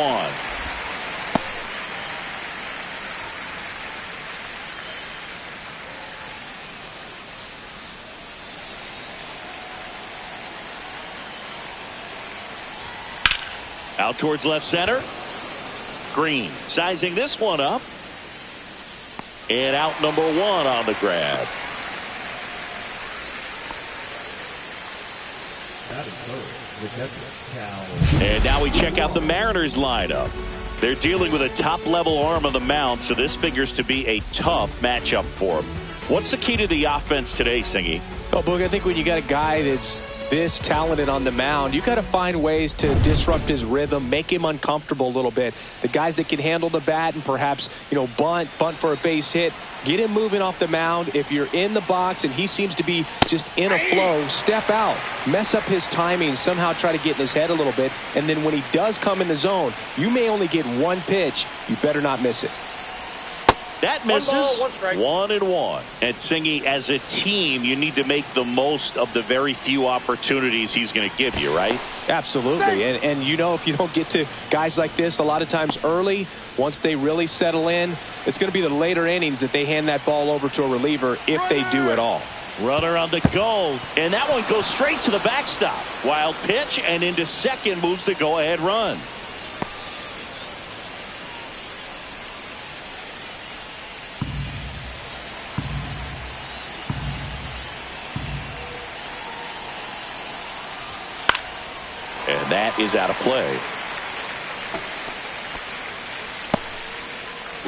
Out towards left center. Green sizing this one up. And out number 1 on the grab. And now we check out the Mariners lineup. They're dealing with a top-level arm on the mound, so this figures to be a tough matchup for them. What's the key to the offense today, Singy? Oh, Boog, I think when you got a guy that's this talented on the mound, you got to find ways to disrupt his rhythm, make him uncomfortable a little bit. The guys that can handle the bat and perhaps, bunt for a base hit, get him moving off the mound. If you're in the box and he seems to be just in a flow, step out, mess up his timing, somehow try to get in his head a little bit. And then when he does come in the zone, you may only get 1 pitch. You better not miss it. That misses. 1-1. And Singy, as a team, you need to make the most of the very few opportunities he's going to give you, right? Absolutely. And if you don't get to guys like this a lot of times early, once they really settle in, it's going to be the later innings that they hand that ball over to a reliever if they do at all. Runner on the go. And that one goes straight to the backstop. Wild pitch and into second moves the go-ahead run. And that is out of play.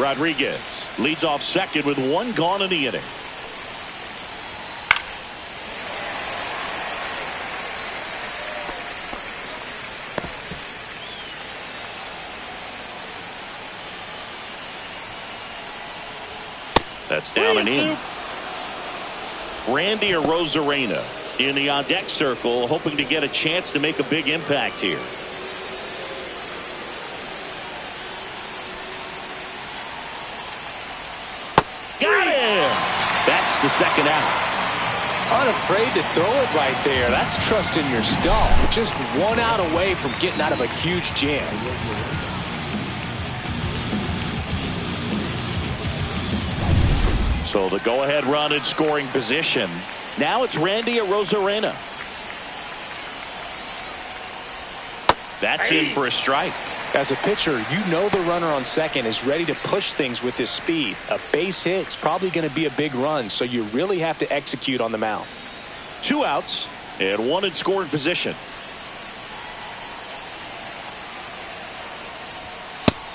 Rodriguez leads off second with 1 gone in the inning. That's down and in. Randy Arozarena in the on-deck circle, hoping to get a chance to make a big impact here. Got him! That gets the second out. Unafraid to throw it right there. That's trusting your stuff. Just one out away from getting out of a huge jam. So the go-ahead run in scoring position. Now it's Randy Arozarena. That's in for a strike. As a pitcher, you know the runner on second is ready to push things with his speed. A base hit's probably going to be a big run, so you really have to execute on the mound. 2 outs and 1 in scoring position.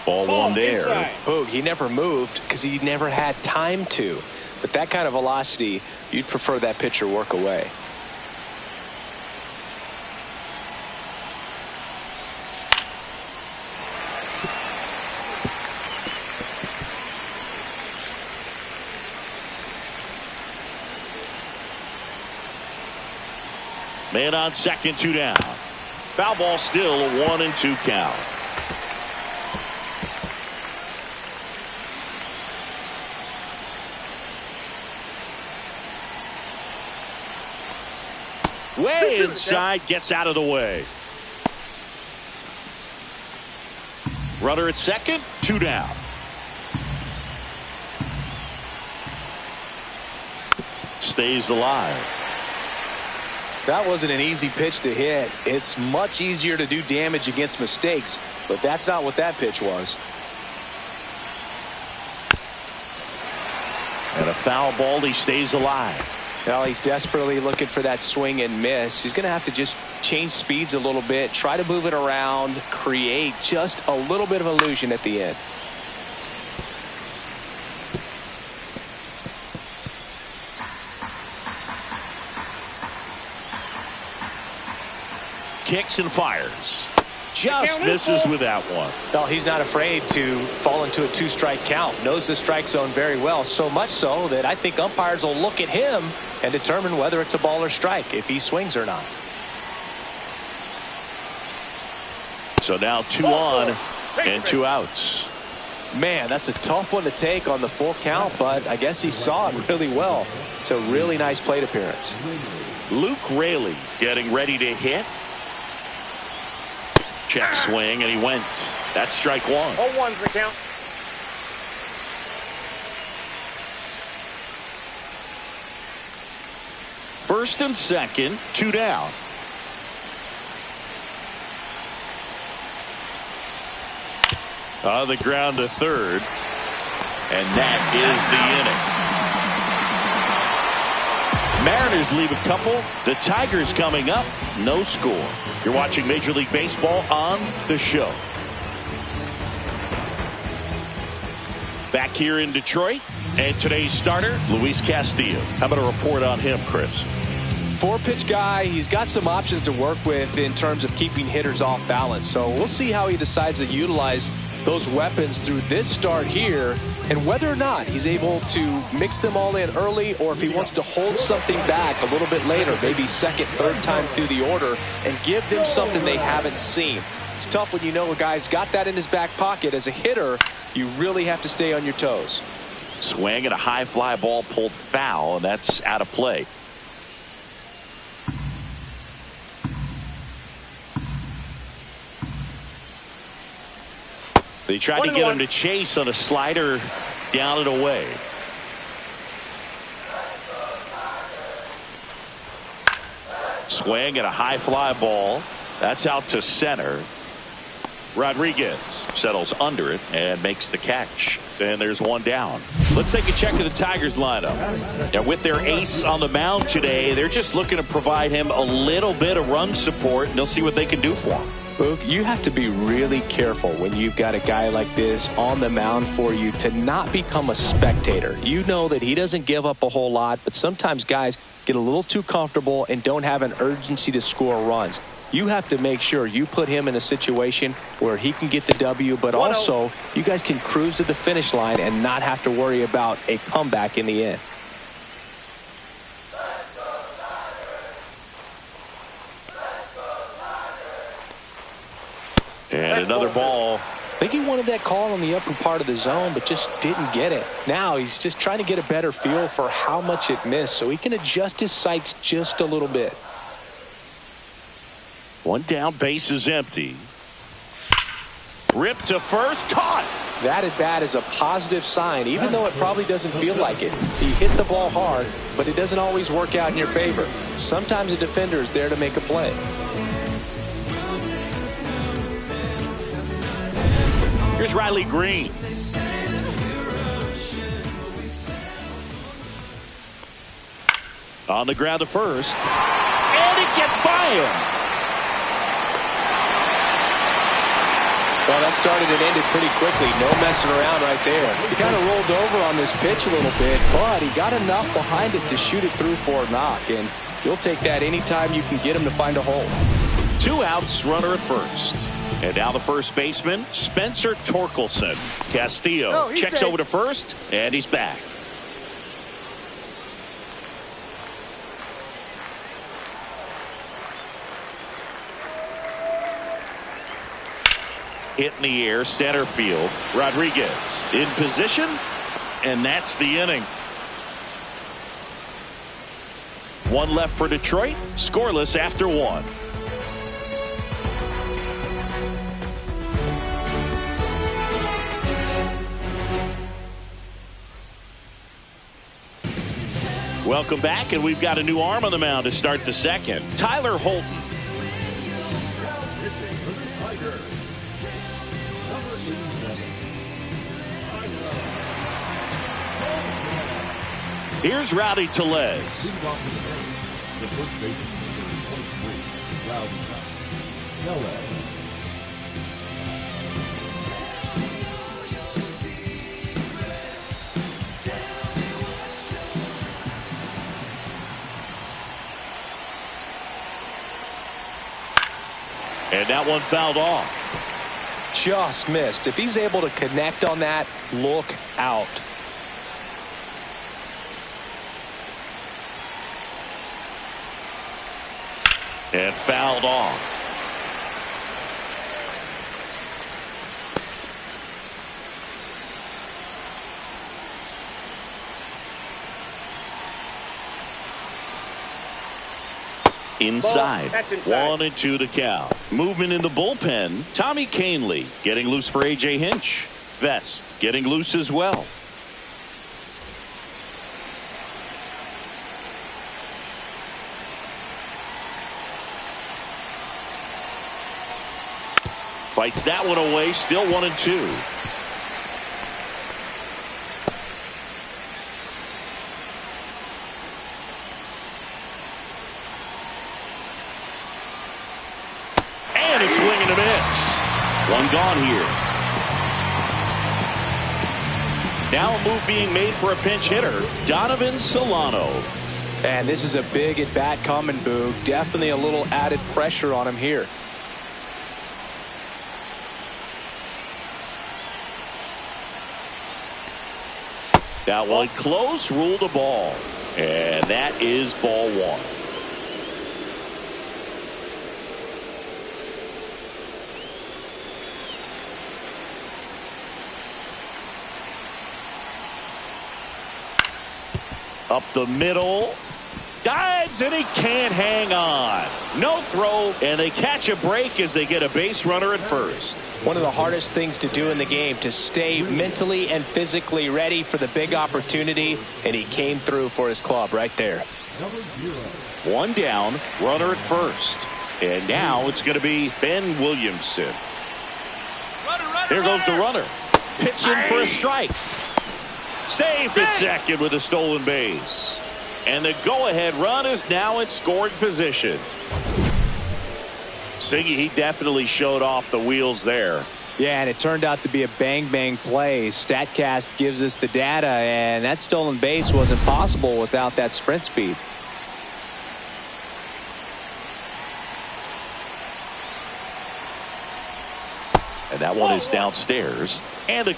Ball 1 there. Boog, he never moved because he never had time to. But that kind of velocity, you'd prefer that pitcher work away. Man on second, 2 down. Foul ball, still a 1-2 count. Way inside, gets out of the way. Runner at second, 2 down. Stays alive. That wasn't an easy pitch to hit. It's much easier to do damage against mistakes, but that's not what that pitch was. And a foul ball, he stays alive. Well, he's desperately looking for that swing and miss. He's going to have to just change speeds a little bit, try to move it around, create just a little bit of illusion at the end. Kicks and fires. Just misses with that one. Well, he's not afraid to fall into a 2-strike count. Knows the strike zone very well. So much so that I think umpires will look at him and determine whether it's a ball or strike, if he swings or not. So now 2 on and 2 outs. Man, that's a tough one to take on the full count, but I guess he saw it really well. It's a really nice plate appearance. Luke Raley getting ready to hit. Check swing, and he went. That's strike 1. 0-1's the count. First and second, 2 down. On the ground to third. And that is the inning. Mariners leave a couple. The Tigers coming up. No score. You're watching Major League Baseball on the show. Back here in Detroit. And today's starter, Luis Castillo. How about a report on him, Chris? 4-pitch guy. He's got some options to work with in terms of keeping hitters off balance. So we'll see how he decides to utilize those weapons through this start here, and whether or not he's able to mix them all in early, or if he wants to hold something back a little bit later, maybe second, third time through the order, and give them something they haven't seen. It's tough when you know a guy's got that in his back pocket. As a hitter, you really have to stay on your toes. Swing and a high fly ball pulled foul, and that's out of play. They tried to get him to chase on a slider down and away. Swing and a high fly ball. That's out to center. Rodriguez settles under it and makes the catch. And there's 1 down. Let's take a check of the Tigers lineup. And with their ace on the mound today, they're just looking to provide him a little bit of run support, and they'll see what they can do for him. Boog, you have to be really careful when you've got a guy like this on the mound for you to not become a spectator. You know that he doesn't give up a whole lot, but sometimes guys get a little too comfortable and don't have an urgency to score runs. You have to make sure you put him in a situation where he can get the W, but also you guys can cruise to the finish line and not have to worry about a comeback in the end. And another ball I think he wanted that call on the upper part of the zone, but just didn't get it. Now he's just trying to get a better feel for how much it missed so he can adjust his sights just a little bit. One down, base is empty. Ripped to first, caught. That at bat is a positive sign, even though it probably doesn't feel like it. He hit the ball hard, but it doesn't always work out in your favor. Sometimes a defender is there to make a play. Here's Riley Green. On the ground to first. And it gets by him. Well, that started and ended pretty quickly. No messing around right there. He kind of rolled over on this pitch a little bit, but he got enough behind it to shoot it through for a knock. And you'll take that anytime you can get him to find a hole. 2 outs, runner at first. And now the first baseman, Spencer Torkelson. Castillo checks over to first, and he's back. Hit in the air, center field. Rodriguez in position, and that's the inning. 1 left for Detroit, scoreless after 1. Welcome back, and we've got a new arm on the mound to start the second. Tyler Holton. Here's Rowdy Tellez. The first baseman, number 23, Rowdy Tellez. And that one fouled off. Just missed. If he's able to connect on that, look out. And fouled off. Inside. 1-2 to count. Movement in the bullpen. Tommy Canley getting loose for A.J. Hinch. Vest getting loose as well. Fights that one away. Still 1-2. And a swing and a miss. One gone here. Now a move being made for a pinch hitter, Donovan Solano. And this is a big at bat coming, Boog. Definitely a little added pressure on him here. That one close, ruled a ball. And that is ball 1. Up the middle. Dives, and he can't hang on. No throw, and they catch a break as they get a base runner at first. One of the hardest things to do in the game, to stay mentally and physically ready for the big opportunity, and he came through for his club right there. 1 down, runner at first. And now it's going to be Ben Williamson. Here goes the runner. Pitching for a strike. Safe at second with a stolen base. And the go-ahead run is now in scoring position. Siggy, he definitely showed off the wheels there. Yeah, and it turned out to be a bang-bang play. StatCast gives us the data, and that stolen base wasn't possible without that sprint speed. And that one is downstairs. And the